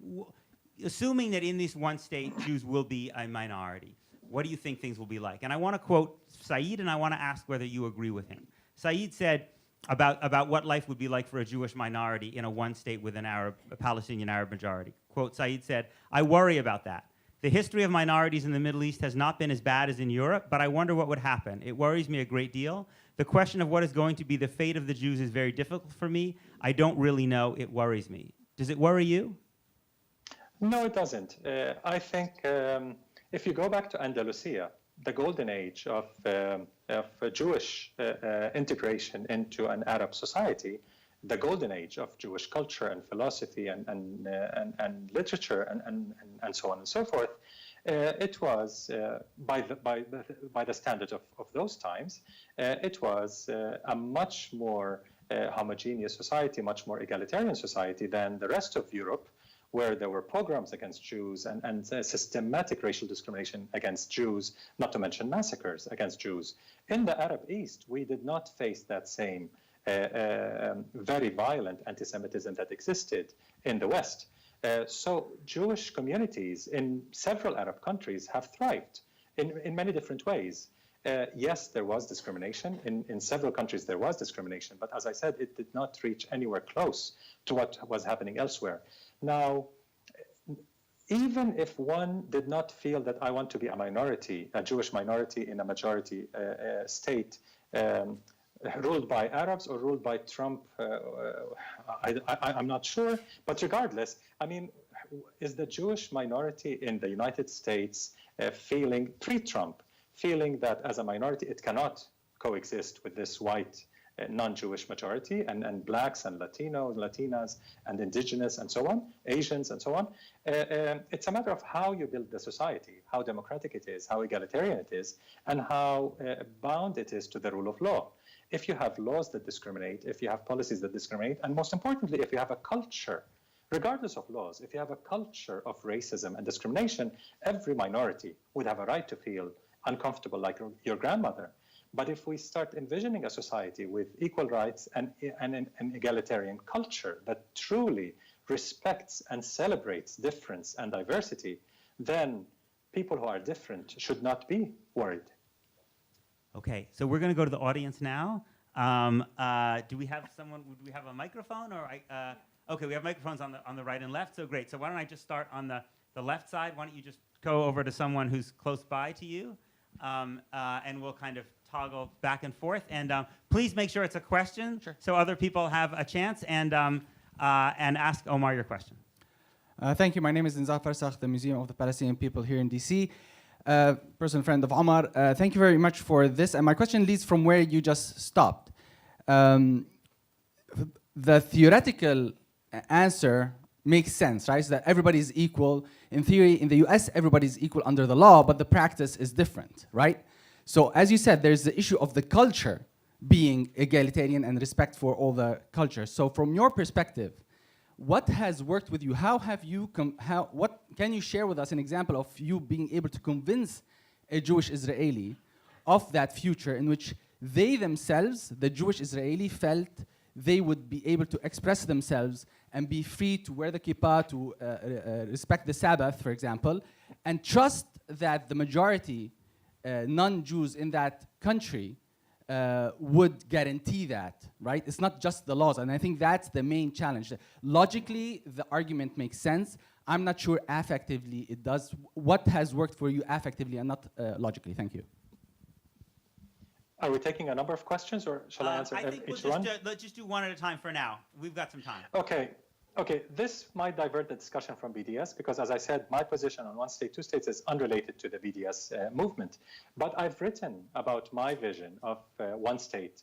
Speaker 3: assuming that in this one state Jews will be a minority, what do you think things will be like? And I want to quote Said, and I want to ask whether you agree with him. Said said about what life would be like for a Jewish minority in a one state with a Palestinian Arab majority. Quote, Said said, "I worry about that. The history of minorities in the Middle East has not been as bad as in Europe, but I wonder what would happen. It worries me a great deal. The question of what is going to be the fate of the Jews is very difficult for me. I don't really know. It worries me." Does it worry you?
Speaker 2: No, it doesn't. I think if you go back to Andalusia, the golden age of Jewish integration into an Arab society, the golden age of Jewish culture and philosophy and literature and so on and so forth, it was, by the standard of those times, it was a much more homogeneous society, much more egalitarian society than the rest of Europe, where there were pogroms against Jews and systematic racial discrimination against Jews, not to mention massacres against Jews. In the Arab East, we did not face that same very violent anti-Semitism that existed in the West. So Jewish communities in several Arab countries have thrived in many different ways. Yes, there was discrimination. In several countries there was discrimination, but as I said, it did not reach anywhere close to what was happening elsewhere. Now, even if one did not feel that I want to be a minority, a Jewish minority in a majority state, ruled by Arabs or ruled by Trump, I'm not sure. But regardless, I mean, is the Jewish minority in the United States feeling, pre-Trump, feeling that as a minority it cannot coexist with this white non-Jewish majority and blacks and Latinos, Latinas and indigenous and so on, Asians and so on? It's a matter of how you build the society, how democratic it is, how egalitarian it is, and how bound it is to the rule of law. If you have laws that discriminate, if you have policies that discriminate, and most importantly, if you have a culture, regardless of laws, if you have a culture of racism and discrimination, every minority would have a right to feel uncomfortable like your grandmother. But if we start envisioning a society with equal rights and an egalitarian culture that truly respects and celebrates difference and diversity, then people who are different should not be worried.
Speaker 3: Okay, so we're going to go to the audience now. Do we have someone? Would we have a microphone? Or okay, we have microphones on the right and left. So great. So why don't I just start on the left side? Why don't you just go over to someone who's close by to you, and we'll kind of toggle back and forth. And please make sure it's a question, so other people have a chance. And ask Omar your question.
Speaker 4: Thank you. My name is Nizar Farsakh, the Museum of the Palestinian People here in DC. Personal friend of Omar. Thank you very much for this. And my question leads from where you just stopped. The theoretical answer makes sense, right? So that everybody is equal. In theory, in the US, everybody is equal under the law, but the practice is different, right? So as you said, there's the issue of the culture being egalitarian and respect for all the cultures. So from your perspective, what has worked with you? How have you, what can you share with us an example of you being able to convince a Jewish Israeli of that future in which they themselves, the Jewish Israeli, felt they would be able to express themselves and be free to wear the kippah, to respect the Sabbath, for example, and trust that the majority non-Jews in that country would guarantee that, right? It's not just the laws, and I think that's the main challenge. Logically, the argument makes sense. I'm not sure affectively it does. What has worked for you affectively and not logically? Thank you.
Speaker 2: Are we taking a number of questions, or shall I answer
Speaker 3: I think
Speaker 2: each
Speaker 3: we'll
Speaker 2: one?
Speaker 3: let's just do one at a time for now. We've got some time.
Speaker 2: Okay, this might divert the discussion from BDS because, as I said, my position on one state, two states is unrelated to the BDS movement. But I've written about my vision of one state.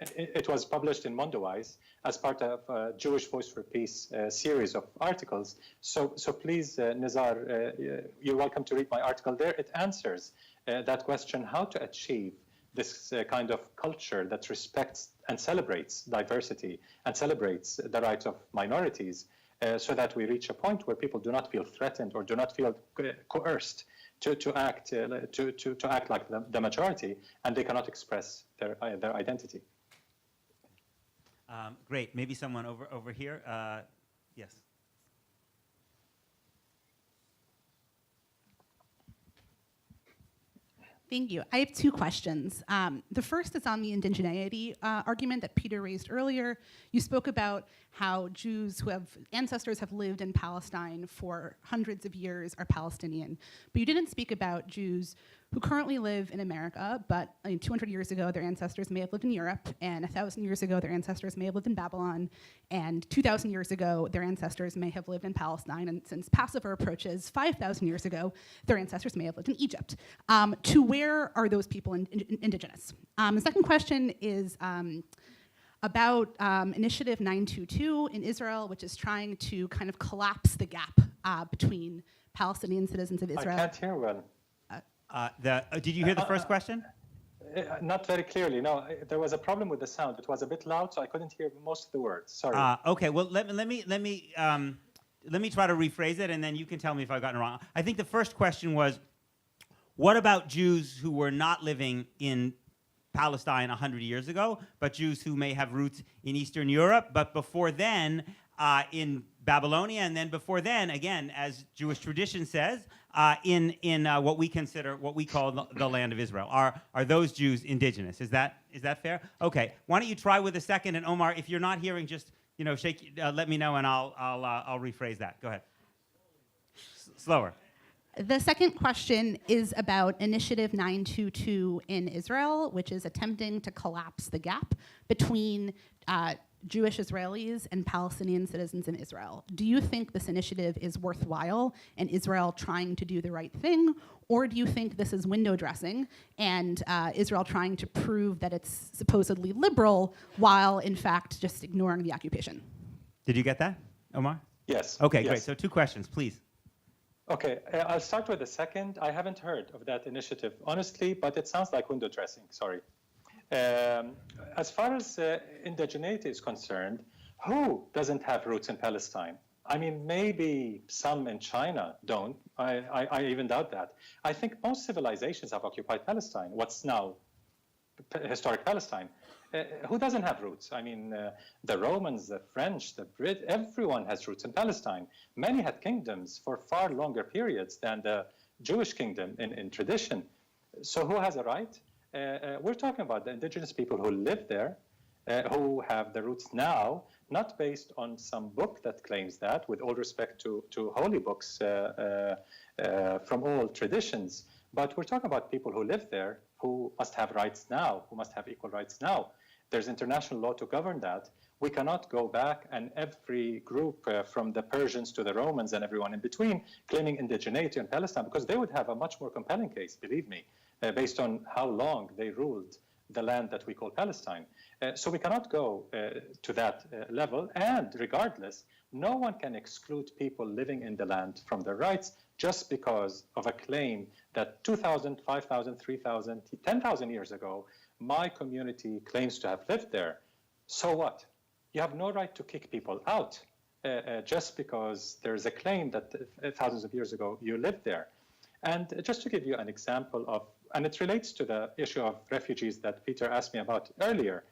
Speaker 2: It was published in Mondowise as part of a Jewish Voice for Peace series of articles. So please, Nizar, you're welcome to read my article there. It answers that question, how to achieve this kind of culture that respects and celebrates diversity and celebrates the rights of minorities, so that we reach a point where people do not feel threatened or do not feel coerced to act like the majority, and they cannot express their identity.
Speaker 3: Great. Maybe someone over here. Yes.
Speaker 5: Thank you. I have two questions. The first is on the indigeneity argument that Peter raised earlier. You spoke about how Jews who have ancestors have lived in Palestine for hundreds of years are Palestinian, but you didn't speak about Jews who currently live in America, but 200 years ago their ancestors may have lived in Europe, and 1,000 years ago their ancestors may have lived in Babylon, and 2,000 years ago their ancestors may have lived in Palestine, and since Passover approaches 5,000 years ago, their ancestors may have lived in Egypt. To where are those people indigenous? The second question is about Initiative 922 in Israel, which is trying to kind of collapse the gap between Palestinian citizens of Israel.
Speaker 2: I can't hear well.
Speaker 3: Did you hear the first question?
Speaker 2: Not very clearly. No, there was a problem with the sound. It was a bit loud, so I couldn't hear most of the words. Sorry.
Speaker 3: Okay. Well, let me try to rephrase it, and then you can tell me if I've gotten it wrong. I think the first question was, what about Jews who were not living in Palestine 100 years ago, but Jews who may have roots in Eastern Europe, but before then in Babylonia, and then before then, again, as Jewish tradition says, in what we call the land of Israel. Are those Jews indigenous? Is that fair? Okay. Why don't you try with the second? And Omar, if you're not hearing, just let me know, and I'll rephrase that. Go ahead. Slower.
Speaker 5: The second question is about Initiative 922 in Israel, which is attempting to collapse the gap between Jewish Israelis and Palestinian citizens in Israel. Do you think this initiative is worthwhile and Israel trying to do the right thing, or do you think this is window dressing and Israel trying to prove that it's supposedly liberal while in fact just ignoring the occupation?
Speaker 3: Did you get that, Omar?
Speaker 2: Yes.
Speaker 3: Okay,
Speaker 2: yes.
Speaker 3: Great. So 2 questions, please.
Speaker 2: Okay, I'll start with the second. I haven't heard of that initiative, honestly, but it sounds like window dressing. Sorry. As far as indigeneity is concerned, who doesn't have roots in Palestine? I mean, maybe some in China don't. I even doubt that. I think most civilizations have occupied Palestine, what's now historic Palestine. Who doesn't have roots? I mean, the Romans, the French, the Brit, everyone has roots in Palestine. Many had kingdoms for far longer periods than the Jewish kingdom in tradition. So who has a right? We're talking about the indigenous people who live there, who have the roots now, not based on some book that claims that, with all respect to holy books from all traditions. But we're talking about people who live there, who must have rights now, who must have equal rights now. There's international law to govern that. We cannot go back and every group from the Persians to the Romans and everyone in between claiming indigeneity in Palestine, because they would have a much more compelling case, believe me, based on how long they ruled the land that we call Palestine. So we cannot go to that level. And regardless, no one can exclude people living in the land from their rights just because of a claim that 2,000, 5,000, 3,000, 10,000 years ago, my community claims to have lived there. So what? You have no right to kick people out just because there's a claim that thousands of years ago you lived there. And just to give you an example of, and it relates to the issue of refugees that Peter asked me about earlier,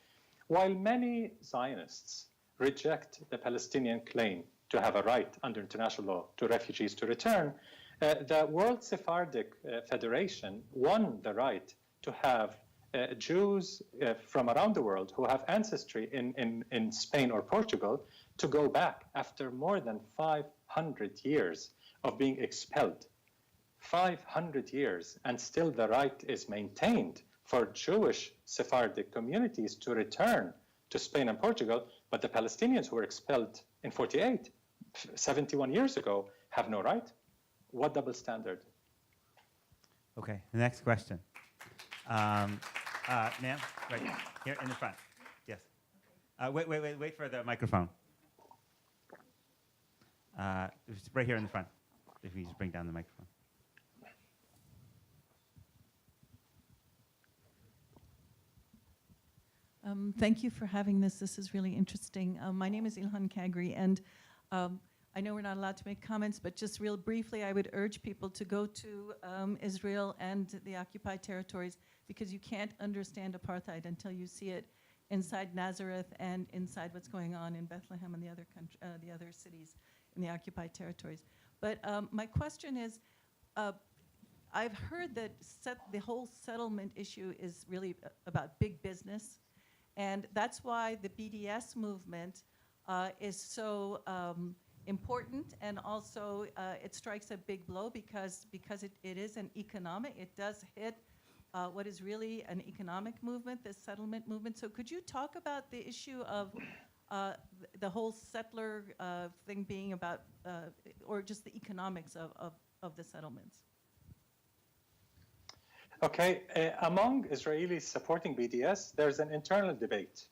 Speaker 2: while many Zionists reject the Palestinian claim to have a right under international law to refugees to return, the World Sephardic Federation won the right to have Jews from around the world who have ancestry in Spain or Portugal to go back after more than 500 500 years of being expelled. 500 years, and still the right is maintained for Jewish Sephardic communities to return to Spain and Portugal, but the Palestinians who were expelled in 48, 71 years ago, have no right. What double standard?
Speaker 3: Okay, the next question. Ma'am, right here in the front. Yes. Wait for the microphone. It's right here in the front. If you just bring down the microphone.
Speaker 6: Thank you for having this. This is really interesting. My name is Ilhan Kagri, and I know we're not allowed to make comments, but just real briefly, I would urge people to go to Israel and the occupied territories, because you can't understand apartheid until you see it inside Nazareth and inside what's going on in Bethlehem and the other cities in the occupied territories. But my question is, I've heard that the whole settlement issue is really about big business, and that's why the BDS movement is so important, and also it strikes a big blow because it is an economic, it does hit what is really an economic movement, this settlement movement. So could you talk about the issue of the whole settler thing being about, or just the economics of the settlements?
Speaker 2: Okay, among Israelis supporting BDS, there's an internal debate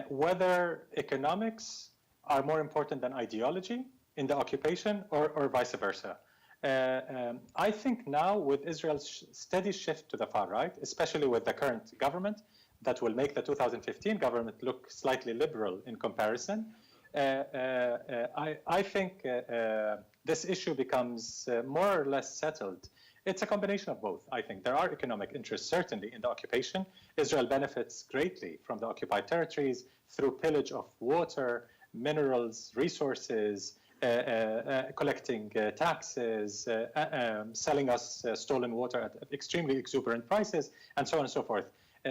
Speaker 2: whether economics are more important than ideology in the occupation, or vice versa. I think now with Israel's steady shift to the far right, especially with the current government, that will make the 2015 government look slightly liberal in comparison, I think this issue becomes more or less settled. It's a combination of both, I think. There are economic interests, certainly, in the occupation. Israel benefits greatly from the occupied territories through pillage of water, minerals, resources, collecting taxes, selling us stolen water at extremely exuberant prices, and so on and so forth.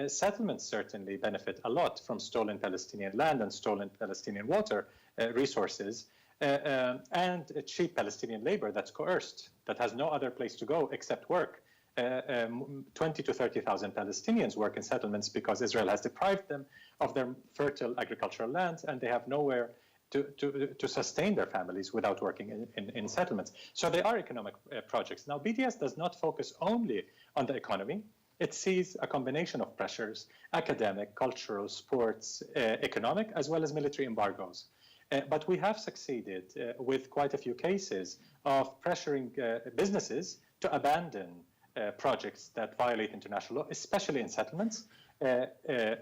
Speaker 2: Settlements certainly benefit a lot from stolen Palestinian land and stolen Palestinian water resources, and cheap Palestinian labor that's coerced, that has no other place to go except work. 20 to 30,000 Palestinians work in settlements because Israel has deprived them of their fertile agricultural lands, and they have nowhere to sustain their families without working in settlements. So they are economic projects. Now, BDS does not focus only on the economy. It sees a combination of pressures: academic, cultural, sports, economic, as well as military embargoes. But we have succeeded with quite a few cases of pressuring businesses to abandon projects that violate international law, especially in settlements.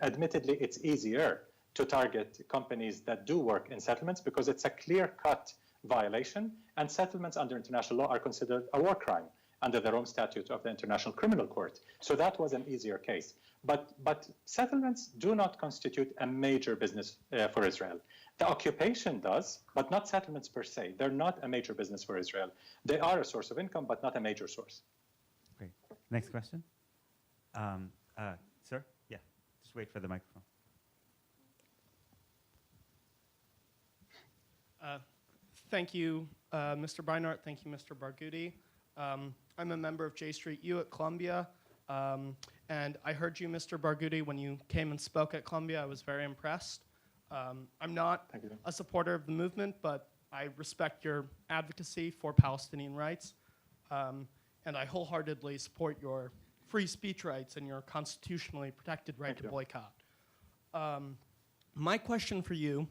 Speaker 2: Admittedly, it's easier to target companies that do work in settlements because it's a clear-cut violation, and settlements under international law are considered a war crime under the Rome Statute of the International Criminal Court. So that was an easier case. But settlements do not constitute a major business for Israel. The occupation does, but not settlements per se. They're not a major business for Israel. They are a source of income, but not a major source.
Speaker 3: Great. Next question. Sir? Yeah, just wait for the microphone.
Speaker 7: Thank you, Mr. Beinart. Thank you, Mr. Barghouti. I'm a member of J Street U at Columbia, and I heard you, Mr. Barghouti, when you came and spoke at Columbia. I was very impressed. I'm not a supporter of the movement, but I respect your advocacy for Palestinian rights, and I wholeheartedly support your free speech rights and your constitutionally protected right to boycott. My question for you,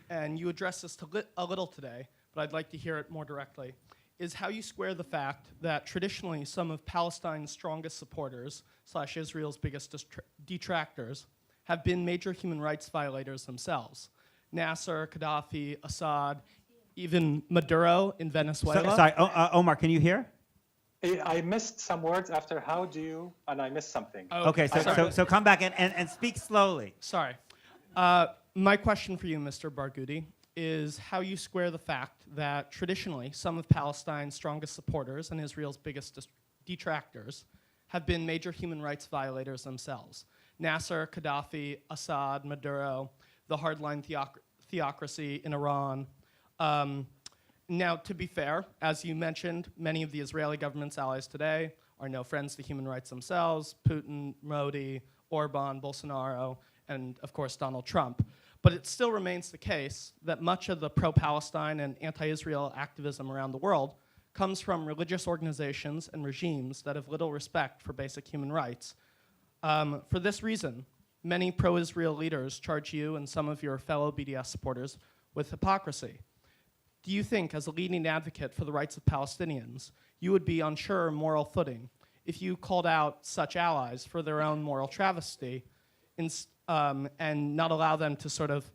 Speaker 7: and you addressed this a little today, but I'd like to hear it more directly, is how you square the fact that traditionally some of Palestine's strongest supporters / Israel's biggest detractors have been major human rights violators themselves. Nasser, Gaddafi, Assad, even Maduro in Venezuela.
Speaker 3: Sorry, Omar, can you hear?
Speaker 2: I missed some words after how do you, and I missed something.
Speaker 3: Okay, so come back and speak slowly.
Speaker 7: Sorry. My question for you, Mr. Barghouti, is how you square the fact that traditionally some of Palestine's strongest supporters and Israel's biggest detractors have been major human rights violators themselves. Nasser, Gaddafi, Assad, Maduro, the hardline theocracy in Iran. Now, to be fair, as you mentioned, many of the Israeli government's allies today are no friends to human rights themselves: Putin, Modi, Orban, Bolsonaro, and of course Donald Trump. But it still remains the case that much of the pro-Palestine and anti-Israel activism around the world comes from religious organizations and regimes that have little respect for basic human rights. For this reason, many pro-Israel leaders charge you and some of your fellow BDS supporters with hypocrisy. Do you think, as a leading advocate for the rights of Palestinians, you would be on sure moral footing if you called out such allies for their own moral travesty and not allow them to sort of,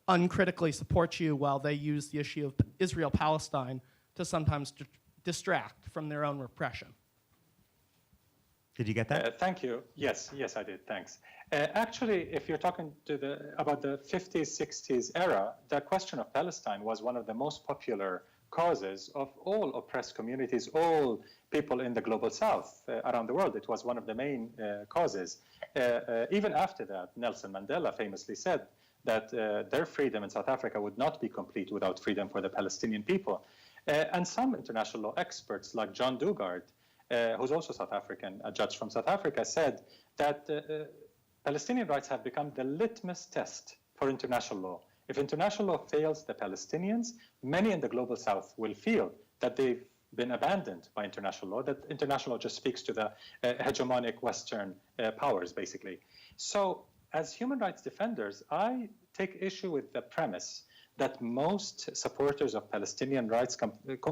Speaker 7: uncritically support you while they use the issue of Israel-Palestine to sometimes distract from their own repression?
Speaker 3: Did you get that?
Speaker 2: Thank you. Yes, I did. Thanks. Actually, if you're talking about the 50s, 60s era, the question of Palestine was one of the most popular causes of all oppressed communities, all people in the global south around the world. It was one of the main causes. Even after that, Nelson Mandela famously said that their freedom in South Africa would not be complete without freedom for the Palestinian people. And some international law experts like John Dugard, who's also South African, a judge from South Africa, said that Palestinian rights have become the litmus test for international law. If international law fails the Palestinians, many in the global south will feel that they've been abandoned by international law, that international law just speaks to the hegemonic Western powers, basically. So as human rights defenders, I take issue with the premise that most supporters of Palestinian rights,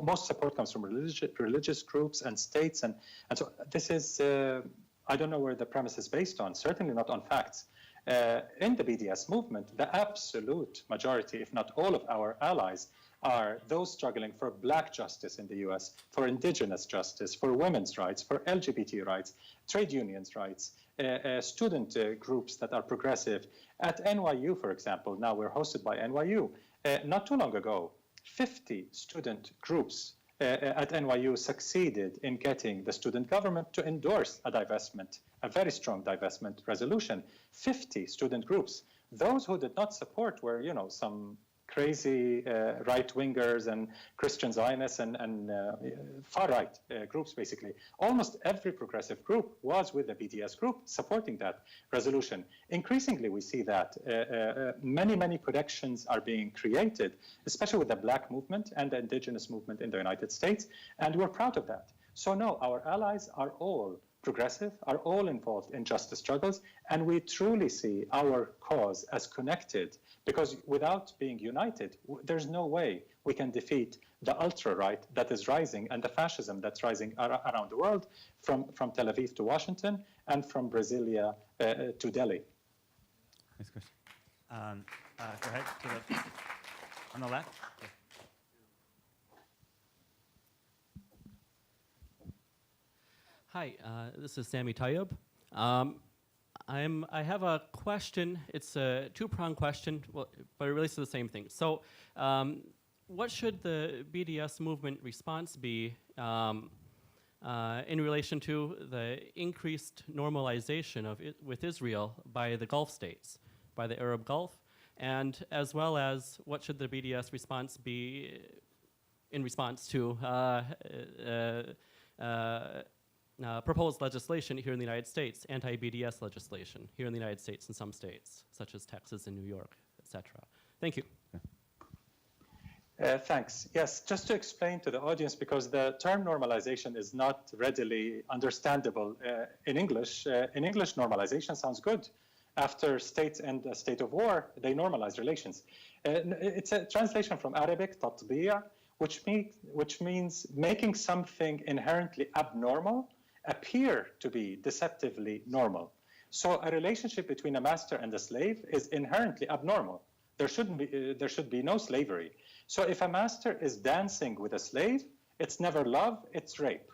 Speaker 2: most support comes from religious groups and states. And so this is, I don't know where the premise is based on, certainly not on facts. In the BDS movement, the absolute majority, if not all of our allies, are those struggling for black justice in the US, for indigenous justice, for women's rights, for LGBT rights, trade unions' rights, student groups that are progressive. At NYU, for example, now we're hosted by NYU. Not too long ago, 50 student groups at NYU succeeded in getting the student government to endorse a divestment, a very strong divestment resolution. 50 student groups. Those who did not support were, some crazy right-wingers and Christian Zionists and far-right groups, basically. Almost every progressive group was with the BDS group supporting that resolution. Increasingly, we see that many connections are being created, especially with the Black movement and the indigenous movement in the United States, and we're proud of that. So no, our allies are all progressive, are all involved in justice struggles, and we truly see our cause as connected, because without being united, there's no way we can defeat the ultra-right that is rising and the fascism that's rising around the world, from Tel Aviv to Washington and from Brasilia to Delhi.
Speaker 3: Next question. Go ahead, on the left. Yeah.
Speaker 8: Hi, this is Sami Tayyib. I have a question. It's a two-pronged question, but it relates to the same thing. So, what should the BDS movement response be in relation to the increased normalization of with Israel by the Gulf states, by the Arab Gulf, and as well as what should the BDS response be in response to proposed legislation here in the United States, anti-BDS legislation here in the United States in some states, such as Texas and New York, etc. Thank you.
Speaker 2: Thanks. Yes, just to explain to the audience, because the term normalization is not readily understandable in English. In English, normalization sounds good. After states end a state of war, they normalize relations. It's a translation from Arabic, tatbiya, which means making something inherently abnormal appear to be deceptively normal. So a relationship between a master and a slave is inherently abnormal. There should be no slavery. So if a master is dancing with a slave, it's never love, it's rape.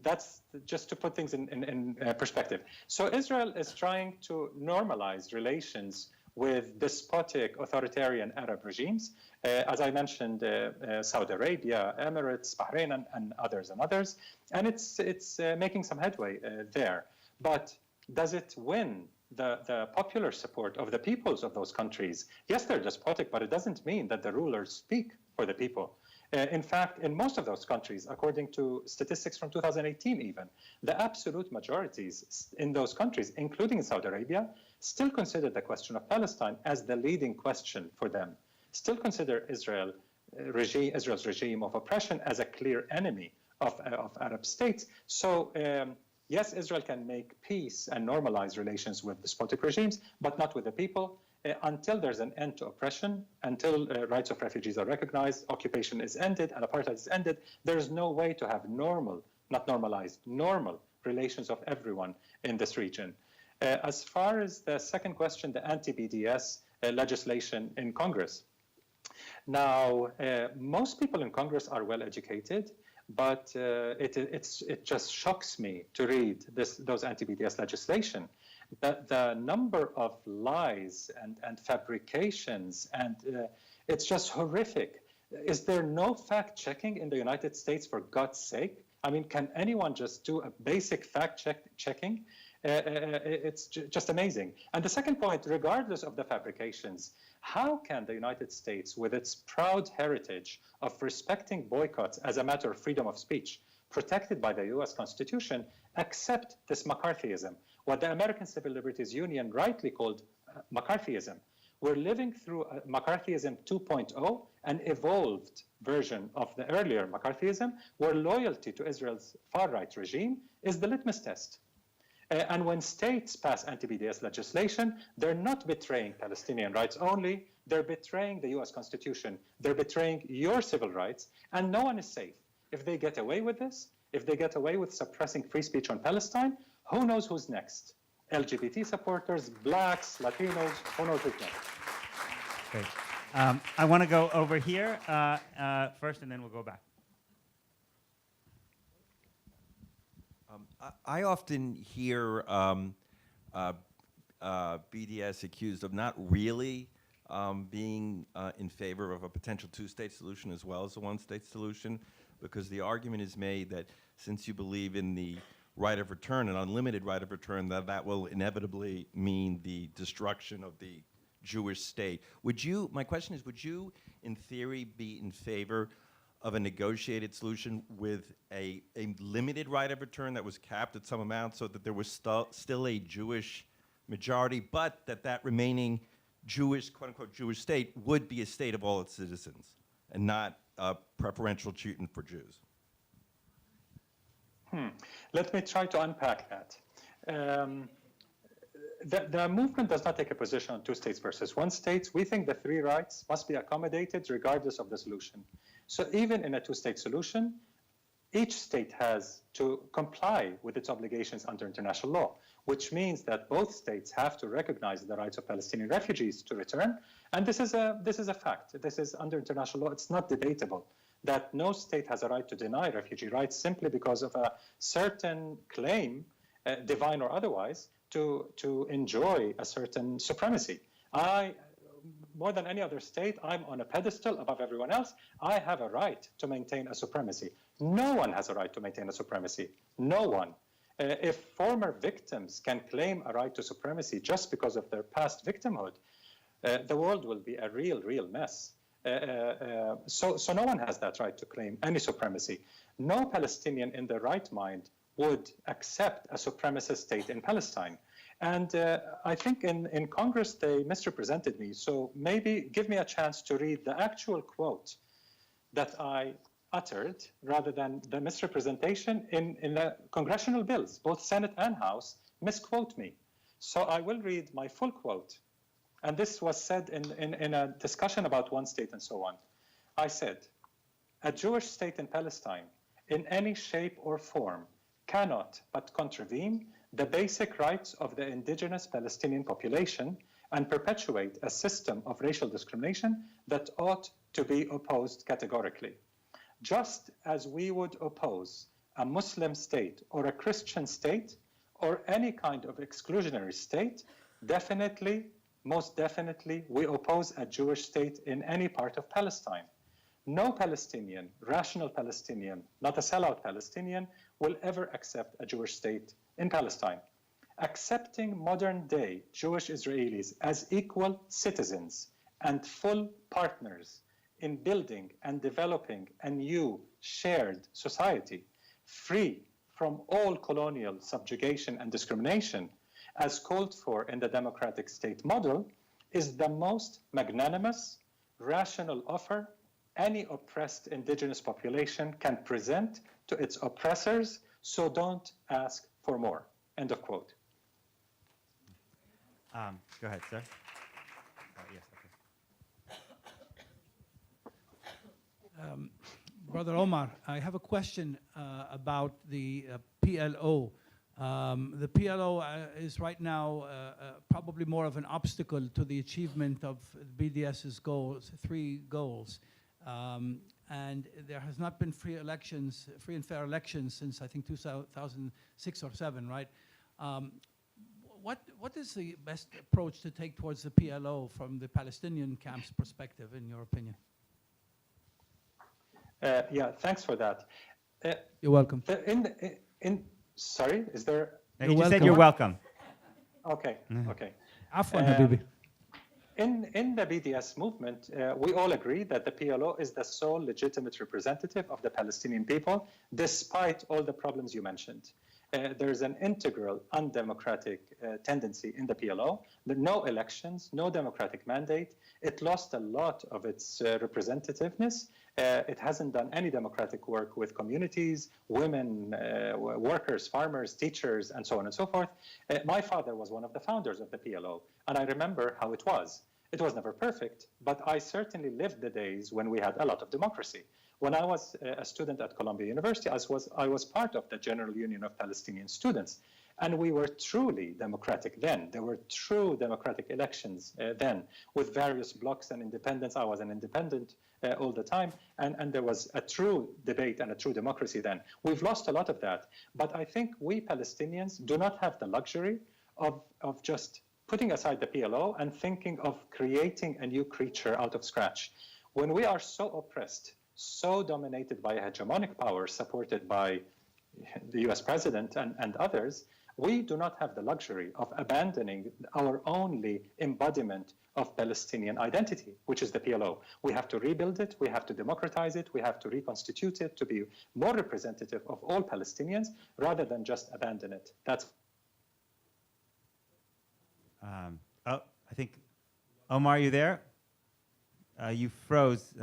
Speaker 2: That's just to put things in perspective. So Israel is trying to normalize relations with despotic authoritarian Arab regimes, as I mentioned, Saudi Arabia, Emirates, Bahrain, and others. And it's making some headway there. But does it win the popular support of the peoples of those countries? Yes, they're despotic, but it doesn't mean that the rulers speak for the people. In fact, in most of those countries, according to statistics from 2018 even, the absolute majorities in those countries, including Saudi Arabia, still consider the question of Palestine as the leading question for them, still consider Israel's regime of oppression as a clear enemy of Arab states. So yes, Israel can make peace and normalize relations with despotic regimes, but not with the people. Until there's an end to oppression, until rights of refugees are recognized, occupation is ended, and apartheid is ended, there's no way to have normal, not normalized, normal relations of everyone in this region. As far as the second question, the anti-BDS legislation in Congress. Now, most people in Congress are well educated, but it just shocks me to read those anti-BDS legislation. The number of lies and fabrications, and it's just horrific. Is there no fact-checking in the United States, for God's sake? I mean, can anyone just do a basic fact-checking? It's just amazing. And the second point, regardless of the fabrications, how can the United States, with its proud heritage of respecting boycotts as a matter of freedom of speech, protected by the US Constitution, accept this McCarthyism, what the American Civil Liberties Union rightly called McCarthyism? We're living through McCarthyism 2.0, an evolved version of the earlier McCarthyism, where loyalty to Israel's far-right regime is the litmus test. And when states pass anti-BDS legislation, they're not betraying Palestinian rights only, they're betraying the US Constitution, they're betraying your civil rights, and no one is safe. If they get away with this, if they get away with suppressing free speech on Palestine, who knows who's next? LGBT supporters, blacks, Latinos, who knows who's next?
Speaker 3: Great. I want to go over here first, and then we'll go back.
Speaker 9: I often hear BDS accused of not really being in favor of a potential two-state solution as well as a one-state solution, because the argument is made that since you believe in the right of return, an unlimited right of return, that will inevitably mean the destruction of the Jewish state. My question is, would you, in theory, be in favor of a negotiated solution with a limited right of return that was capped at some amount so that there was still a Jewish majority, but that remaining Jewish, quote-unquote, Jewish state would be a state of all its citizens and not preferential treatment for Jews?
Speaker 2: Let me try to unpack that. The movement does not take a position on two states versus one state. We think the three rights must be accommodated regardless of the solution. So even in a two-state solution, each state has to comply with its obligations under international law, which means that both states have to recognize the rights of Palestinian refugees to return. And this is a fact. This is under international law. It's not debatable that no state has a right to deny refugee rights simply because of a certain claim, divine or otherwise, to enjoy a certain supremacy. More than any other state, I'm on a pedestal above everyone else. I have a right to maintain a supremacy. No one has a right to maintain a supremacy. No one. If former victims can claim a right to supremacy just because of their past victimhood, the world will be a real mess. So no one has that right to claim any supremacy. No Palestinian in their right mind would accept a supremacist state in Palestine. And I think in Congress, they misrepresented me. So maybe give me a chance to read the actual quote that I uttered rather than the misrepresentation in the congressional bills. Both Senate and House misquote me. So I will read my full quote. And this was said in a discussion about one state and so on. I said, a Jewish state in Palestine in any shape or form cannot but contravene the basic rights of the indigenous Palestinian population and perpetuate a system of racial discrimination that ought to be opposed categorically. Just as we would oppose a Muslim state or a Christian state or any kind of exclusionary state, definitely, most definitely, we oppose a Jewish state in any part of Palestine. No Palestinian, rational Palestinian, not a sellout Palestinian, will ever accept a Jewish state in Palestine. Accepting modern-day Jewish Israelis as equal citizens and full partners in building and developing a new shared society, free from all colonial subjugation and discrimination, as called for in the democratic state model, is the most magnanimous, rational offer any oppressed indigenous population can present to its oppressors, so don't ask for more. End of quote.
Speaker 3: Go ahead, sir. Yes, okay.
Speaker 10: Brother Omar, I have a question about the PLO. The PLO is right now probably more of an obstacle to the achievement of BDS's goals, 3 goals. And there has not been free and fair elections since I think 2006 or 7, right? What is the best approach to take towards the PLO from the Palestinian camp's perspective, in your opinion?
Speaker 2: Yeah, thanks for that.
Speaker 10: You're welcome.
Speaker 2: Sorry, is there?
Speaker 3: No, you just said you're welcome.
Speaker 2: Okay, okay.
Speaker 10: Afwan, Habibi.
Speaker 2: In the BDS movement, we all agree that the PLO is the sole legitimate representative of the Palestinian people, despite all the problems you mentioned. There's an integral undemocratic tendency in the PLO. No elections, no democratic mandate. It lost a lot of its representativeness. It hasn't done any democratic work with communities, women, workers, farmers, teachers, and so on and so forth. My father was one of the founders of the PLO, and I remember how it was. It was never perfect, but I certainly lived the days when we had a lot of democracy. When I was a student at Columbia University, I was part of the General Union of Palestinian Students, and we were truly democratic then. There were true democratic elections then, with various blocs and independents. I was an independent all the time, and there was a true debate and a true democracy then. We've lost a lot of that, but I think we Palestinians do not have the luxury of just putting aside the PLO and thinking of creating a new creature out of scratch. When we are so oppressed, so dominated by a hegemonic power supported by the US president and others, we do not have the luxury of abandoning our only embodiment of Palestinian identity, which is the PLO. We have to rebuild it, we have to democratize it, we have to reconstitute it to be more representative of all Palestinians rather than just abandon it. That's
Speaker 3: I think, Omar, are you there? You froze.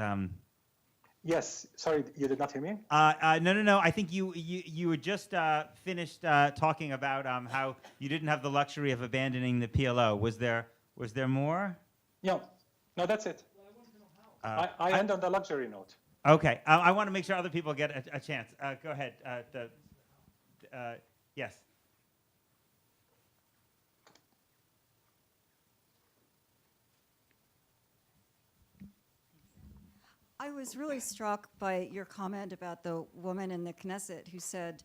Speaker 2: Yes, sorry, you did not hear me?
Speaker 3: No. I think you had just finished talking about how you didn't have the luxury of abandoning the PLO. Was there more?
Speaker 2: Yeah, no, that's it. I end on the luxury note.
Speaker 3: Okay, I want to make sure other people get a chance. Go ahead. Yes.
Speaker 11: I was really struck by your comment about the woman in the Knesset who said,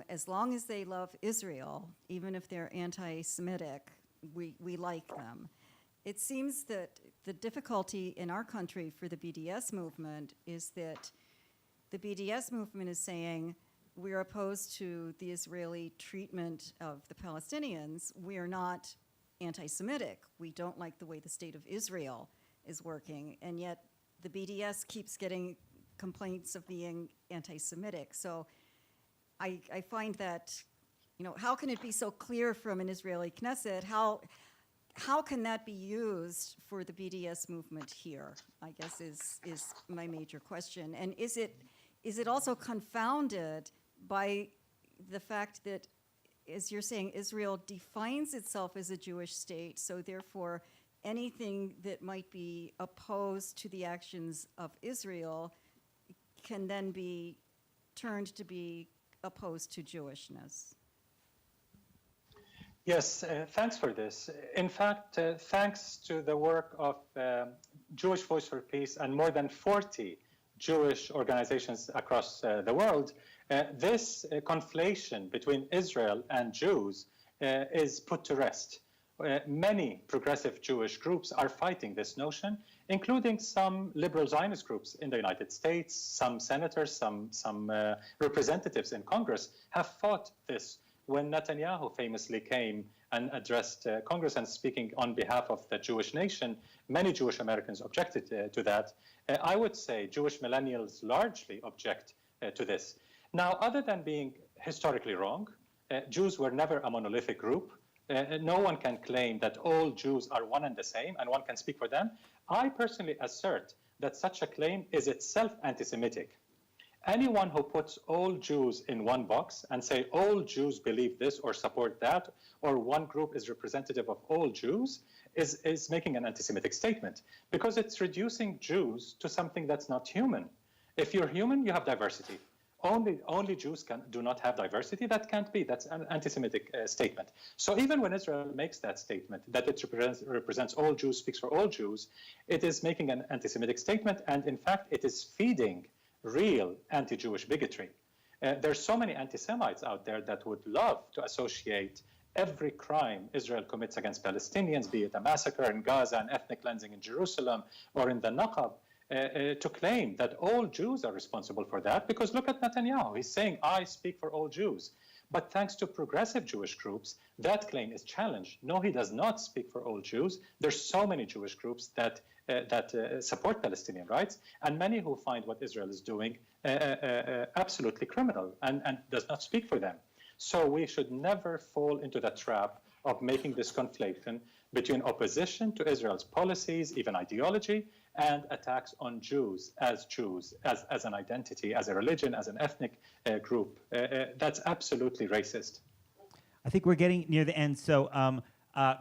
Speaker 11: as long as they love Israel, even if they're anti-Semitic, we like them. It seems that the difficulty in our country for the BDS movement is that the BDS movement is saying we're opposed to the Israeli treatment of the Palestinians. We are not anti-Semitic. We don't like the way the state of Israel is working, and yet the BDS keeps getting complaints of being anti-Semitic. So I find that, how can it be so clear from an Israeli Knesset? How can that be used for the BDS movement here, I guess is my major question. And is it also confounded by the fact that, as you're saying, Israel defines itself as a Jewish state, so therefore anything that might be opposed to the actions of Israel can then be turned to be opposed to Jewishness?
Speaker 2: Yes, thanks for this. In fact, thanks to the work of Jewish Voice for Peace and more than 40 Jewish organizations across the world, this conflation between Israel and Jews is put to rest. Many progressive Jewish groups are fighting this notion, including some liberal Zionist groups in the United States. Some senators, some representatives in Congress have fought this when Netanyahu famously came and addressed Congress and speaking on behalf of the Jewish nation, many Jewish Americans objected to that. I would say Jewish millennials largely object to this. Now, other than being historically wrong, Jews were never a monolithic group. No one can claim that all Jews are one and the same, and one can speak for them. I personally assert that such a claim is itself anti-Semitic. Anyone who puts all Jews in one box and say all Jews believe this or support that, or one group is representative of all Jews, is making an anti-Semitic statement, because it's reducing Jews to something that's not human. If you're human, you have diversity. Only Jews do not have diversity. That can't be. That's an anti-Semitic statement. So even when Israel makes that statement, that it represents all Jews, speaks for all Jews, it is making an anti-Semitic statement, and in fact, it is feeding real anti-Jewish bigotry. There's so many anti-Semites out there that would love to associate every crime Israel commits against Palestinians, be it a massacre in Gaza, an ethnic cleansing in Jerusalem, or in the Naqab, to claim that all Jews are responsible for that, because look at Netanyahu. He's saying, I speak for all Jews. But thanks to progressive Jewish groups, that claim is challenged. No, he does not speak for all Jews. There's so many Jewish groups that support Palestinian rights, and many who find what Israel is doing absolutely criminal and does not speak for them. So we should never fall into the trap of making this conflation between opposition to Israel's policies, even ideology, and attacks on Jews, as an identity, as a religion, as an ethnic group. That's absolutely racist.
Speaker 3: I think we're getting near the end, so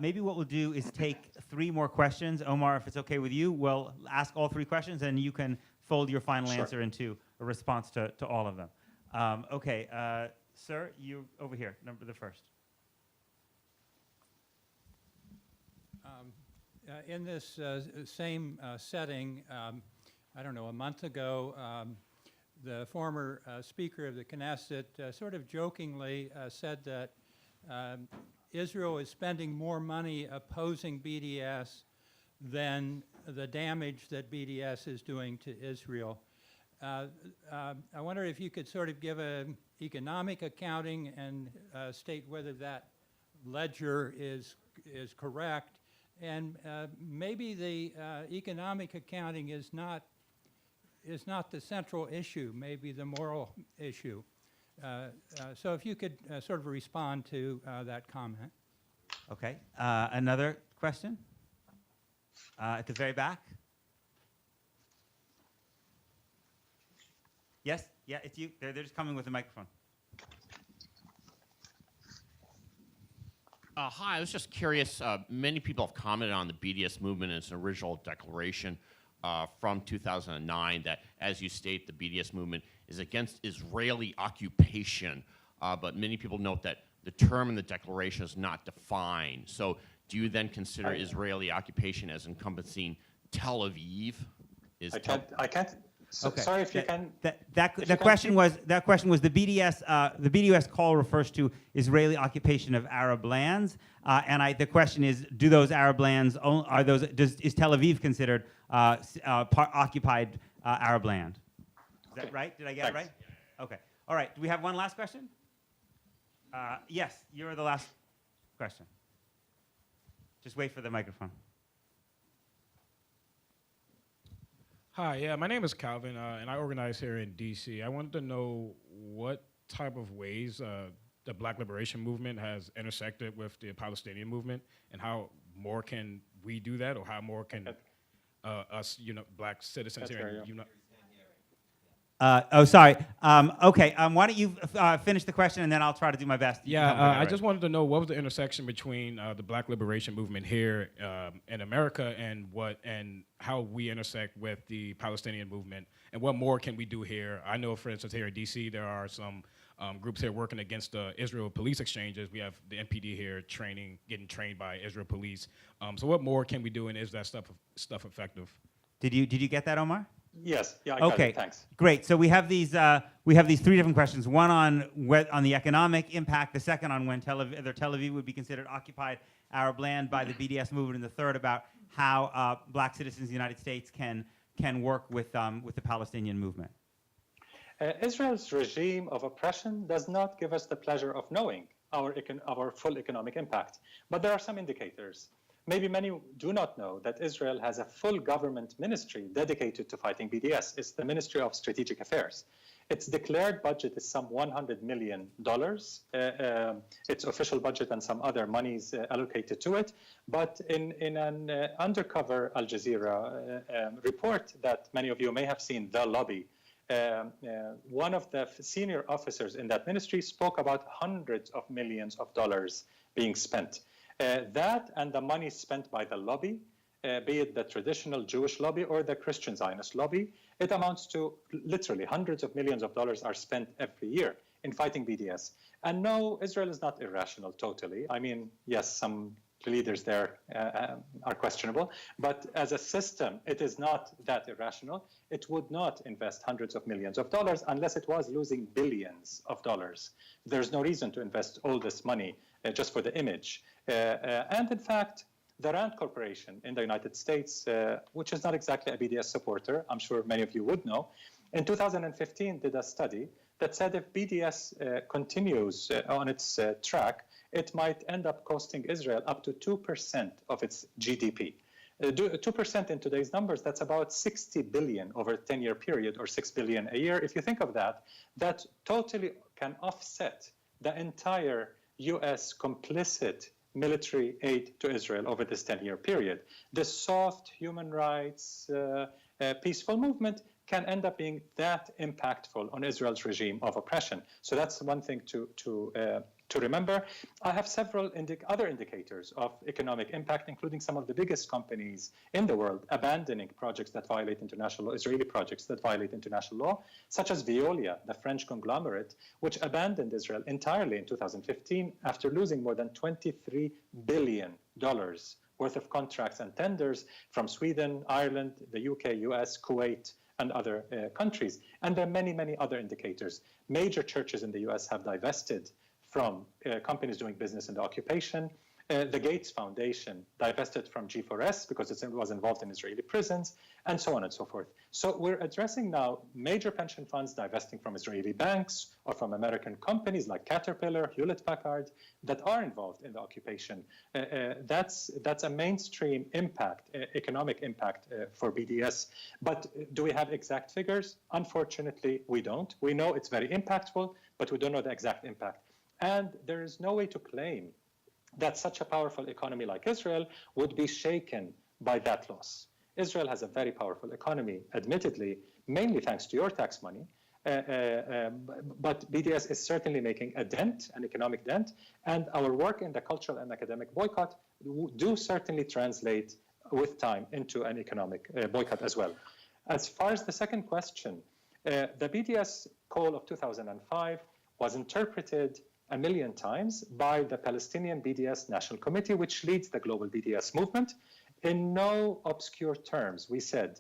Speaker 3: maybe what we'll do is take 3 more questions. Omar, if it's okay with you, we'll ask all 3 questions, and you can fold your final answer into a response to all of them. Okay, sir, you over here, the first.
Speaker 12: In this same setting, I don't know, a month ago, the former Speaker of the Knesset sort of jokingly said that Israel is spending more money opposing BDS than the damage that BDS is doing to Israel. I wonder if you could sort of give an economic accounting and state whether that ledger is correct. And maybe the economic accounting is not the central issue, maybe the moral issue. So if you could sort of respond to that comment.
Speaker 3: Okay, another question? At the very back? Yes, yeah, it's you. They're just coming with a microphone.
Speaker 13: Hi, I was just curious. Many people have commented on the BDS movement and its original declaration from 2009 that, as you state, the BDS movement is against Israeli occupation. But many people note that the term in the declaration is not defined. So do you then consider Israeli occupation as encompassing Tel Aviv?
Speaker 2: I can't. So,
Speaker 3: okay.
Speaker 2: Sorry if you can.
Speaker 3: That question was the BDS. The BDS call refers to Israeli occupation of Arab lands, and the question is, do those Arab lands is Tel Aviv considered occupied Arab land? Is that right? Did I get it right? Okay. All right. Do we have one last question? Yes, you're the last question. Just wait for the microphone.
Speaker 14: Hi, yeah, my name is Calvin, and I organize here in DC. I wanted to know what type of ways the Black Liberation Movement has intersected with the Palestinian movement, and how more can we do that, or how more can us, Black citizens here,
Speaker 3: sorry. Okay. Why don't you finish the question, and then I'll try to do my best.
Speaker 14: Yeah, I just wanted to know what was the intersection between the Black Liberation Movement here in America and how we intersect with the Palestinian movement, and what more can we do here? I know, for instance, here in DC, there are some groups here working against the Israel police exchanges. We have the NPD here getting trained by Israel police. So what more can we do, and is that stuff effective?
Speaker 3: Did you get that, Omar?
Speaker 2: Yes. Yeah. I got it. Thanks.
Speaker 3: Great. So we have these 3 different questions. One on the economic impact. The second on when Tel Aviv would be considered occupied Arab land by the BDS movement, and the third about how Black citizens in the United States can work with the Palestinian movement.
Speaker 2: Israel's regime of oppression does not give us the pleasure of knowing our full economic impact. But there are some indicators. Maybe many do not know that Israel has a full government ministry dedicated to fighting BDS. It's the Ministry of Strategic Affairs. Its declared budget is some $100 million. Its official budget and some other monies allocated to it. But in an undercover Al Jazeera report that many of you may have seen, The Lobby, one of the senior officers in that ministry spoke about hundreds of millions of dollars being spent. That and the money spent by the lobby, be it the traditional Jewish lobby or the Christian Zionist lobby, it amounts to literally hundreds of millions of dollars are spent every year in fighting BDS. And no, Israel is not irrational totally. I mean, yes, some leaders there are questionable, but as a system, it is not that irrational. It would not invest hundreds of millions of dollars unless it was losing billions of dollars. There's no reason to invest all this money just for the image. And in fact, the Rand Corporation in the United States, which is not exactly a BDS supporter, I'm sure many of you would know, in 2015 did a study that said if BDS continues on its track, it might end up costing Israel up to 2% of its GDP. 2% in today's numbers, that's about 60 billion over a 10-year period, or 6 billion a year. If you think of that, that totally can offset the entire US complicit military aid to Israel over this 10-year period. The soft human rights, peaceful movement can end up being that impactful on Israel's regime of oppression. So that's one thing to remember. I have several other indicators of economic impact, including some of the biggest companies in the world abandoning projects that violate international law, Israeli projects that violate international law, such as Veolia, the French conglomerate, which abandoned Israel entirely in 2015 after losing more than $23 billion worth of contracts and tenders from Sweden, Ireland, the UK, US, Kuwait, and other countries. And there are many, many other indicators. Major churches in the US have divested from companies doing business in the occupation. The Gates Foundation divested from G4S because it was involved in Israeli prisons, and so on and so forth. So we're addressing now major pension funds divesting from Israeli banks or from American companies like Caterpillar, Hewlett-Packard, that are involved in the occupation. That's a mainstream impact, economic impact for BDS. But do we have exact figures? Unfortunately, we don't. We know it's very impactful, but we don't know the exact impact. And there is no way to claim that such a powerful economy like Israel would be shaken by that loss. Israel has a very powerful economy, admittedly, mainly thanks to your tax money, but BDS is certainly making a dent, an economic dent, and our work in the cultural and academic boycott do certainly translate with time into an economic boycott as well. As far as the second question, the BDS call of 2005 was interpreted a million times by the Palestinian BDS National Committee, which leads the global BDS movement. In no obscure terms, we said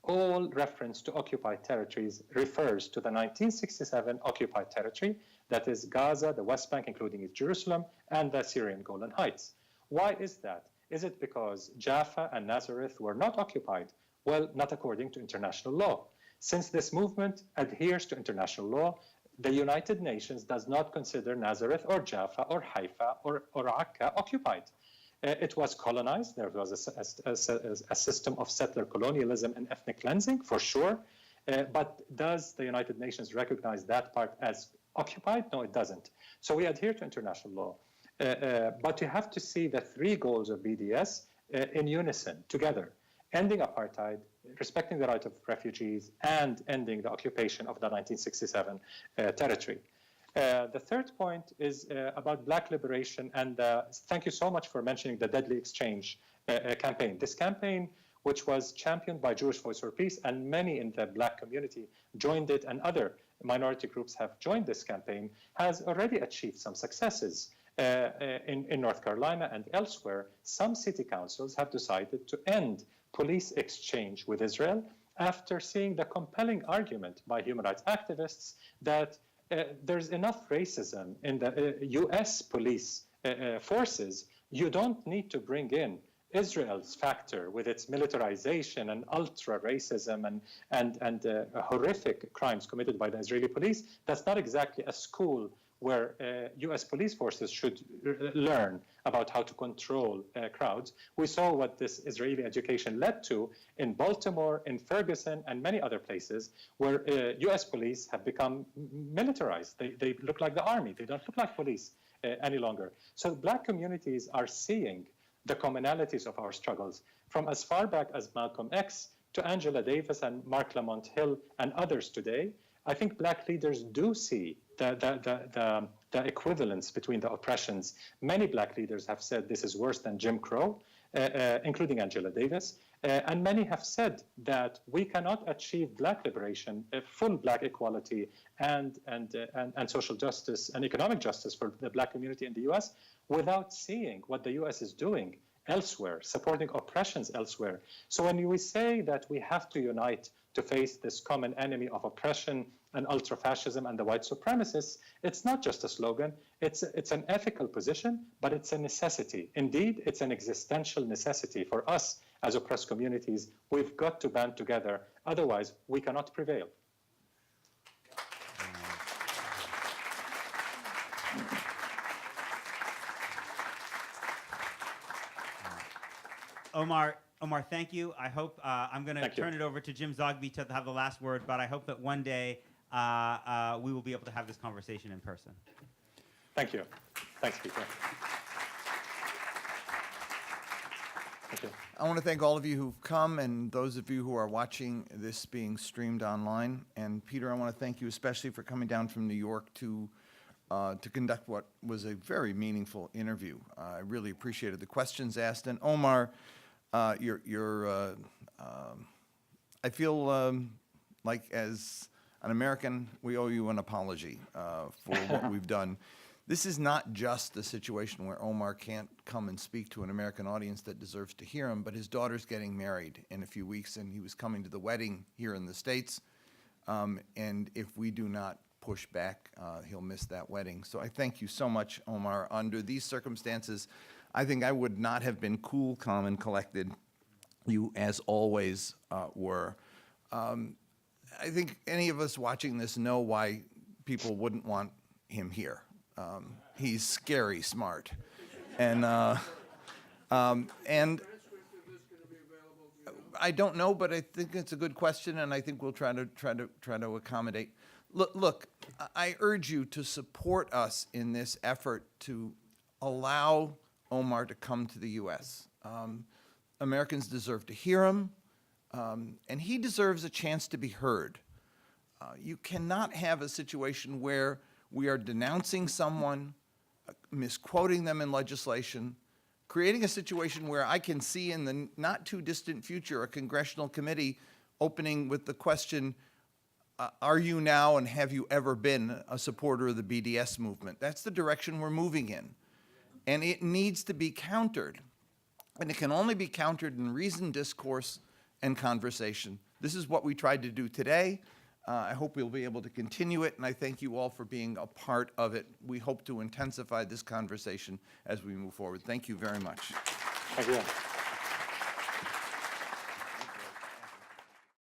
Speaker 2: all reference to occupied territories refers to the 1967 occupied territory, that is Gaza, the West Bank, including Jerusalem, and the Syrian Golan Heights. Why is that? Is it because Jaffa and Nazareth were not occupied? Well, not according to international law. Since this movement adheres to international law, the United Nations does not consider Nazareth or Jaffa or Haifa or Akka occupied. It was colonized. There was a system of settler colonialism and ethnic cleansing, for sure. But does the United Nations recognize that part as occupied? No, it doesn't. So we adhere to international law. But you have to see the three goals of BDS in unison, together. Ending apartheid, respecting the right of refugees, and ending the occupation of the 1967 territory. The third point is about Black liberation, and thank you so much for mentioning the Deadly Exchange campaign. This campaign, which was championed by Jewish Voice for Peace, and many in the Black community joined it, and other minority groups have joined this campaign, has already achieved some successes. In North Carolina and elsewhere, some city councils have decided to end police exchange with Israel after seeing the compelling argument by human rights activists that there's enough racism in the US police forces. You don't need to bring in Israel's factor with its militarization and ultra-racism and horrific crimes committed by the Israeli police, that's not exactly a school where US police forces should learn about how to control crowds. We saw what this Israeli education led to in Baltimore, in Ferguson, and many other places where US police have become militarized. They look like the army. They don't look like police any longer. So Black communities are seeing the commonalities of our struggles from as far back as Malcolm X to Angela Davis and Mark Lamont Hill and others today. I think Black leaders do see the equivalence between the oppressions. Many Black leaders have said this is worse than Jim Crow, including Angela Davis. And many have said that we cannot achieve Black liberation, full Black equality, and social justice and economic justice for the Black community in the US without seeing what the US is doing elsewhere, supporting oppressions elsewhere. So when we say that we have to unite to face this common enemy of oppression and ultra-fascism and the white supremacists, it's not just a slogan, it's an ethical position, but it's a necessity. Indeed, it's an existential necessity for us as oppressed communities. We've got to band together, otherwise we cannot prevail.
Speaker 3: Omar, thank you. I hope I'm going to turn it over to Jim Zogby to have the last word, but I hope that one day we will be able to have this conversation in person.
Speaker 2: Thank you. Thanks, Peter. Thank you.
Speaker 1: I want to thank all of you who've come and those of you who are watching this being streamed online. And Peter, I want to thank you especially for coming down from New York to conduct what was a very meaningful interview. I really appreciated the questions asked. And Omar, I feel like as an American, we owe you an apology for what we've done. This is not just a situation where Omar can't come and speak to an American audience that deserves to hear him, but his daughter's getting married in a few weeks, and he was coming to the wedding here in the States. And if we do not push back, he'll miss that wedding. So I thank you so much, Omar. Under these circumstances, I think I would not have been cool, calm, and collected. You, as always, were. I think any of us watching this know why people wouldn't want him here. He's scary smart. And I don't know, but I think it's a good question, and I think we'll try to accommodate. Look, I urge you to support us in this effort to allow Omar to come to the U.S. Americans deserve to hear him, and he deserves a chance to be heard. You cannot have a situation where we are denouncing someone, misquoting them in legislation, creating a situation where I can see in the not too distant future a congressional committee opening with the question, are you now and have you ever been a supporter of the BDS movement? That's the direction we're moving in. And it needs to be countered. And it can only be countered in reasoned discourse and conversation. This is what we tried to do today. I hope we'll be able to continue it, and I thank you all for being a part of it. We hope to intensify this conversation as we move forward. Thank you very much.
Speaker 2: Thank you.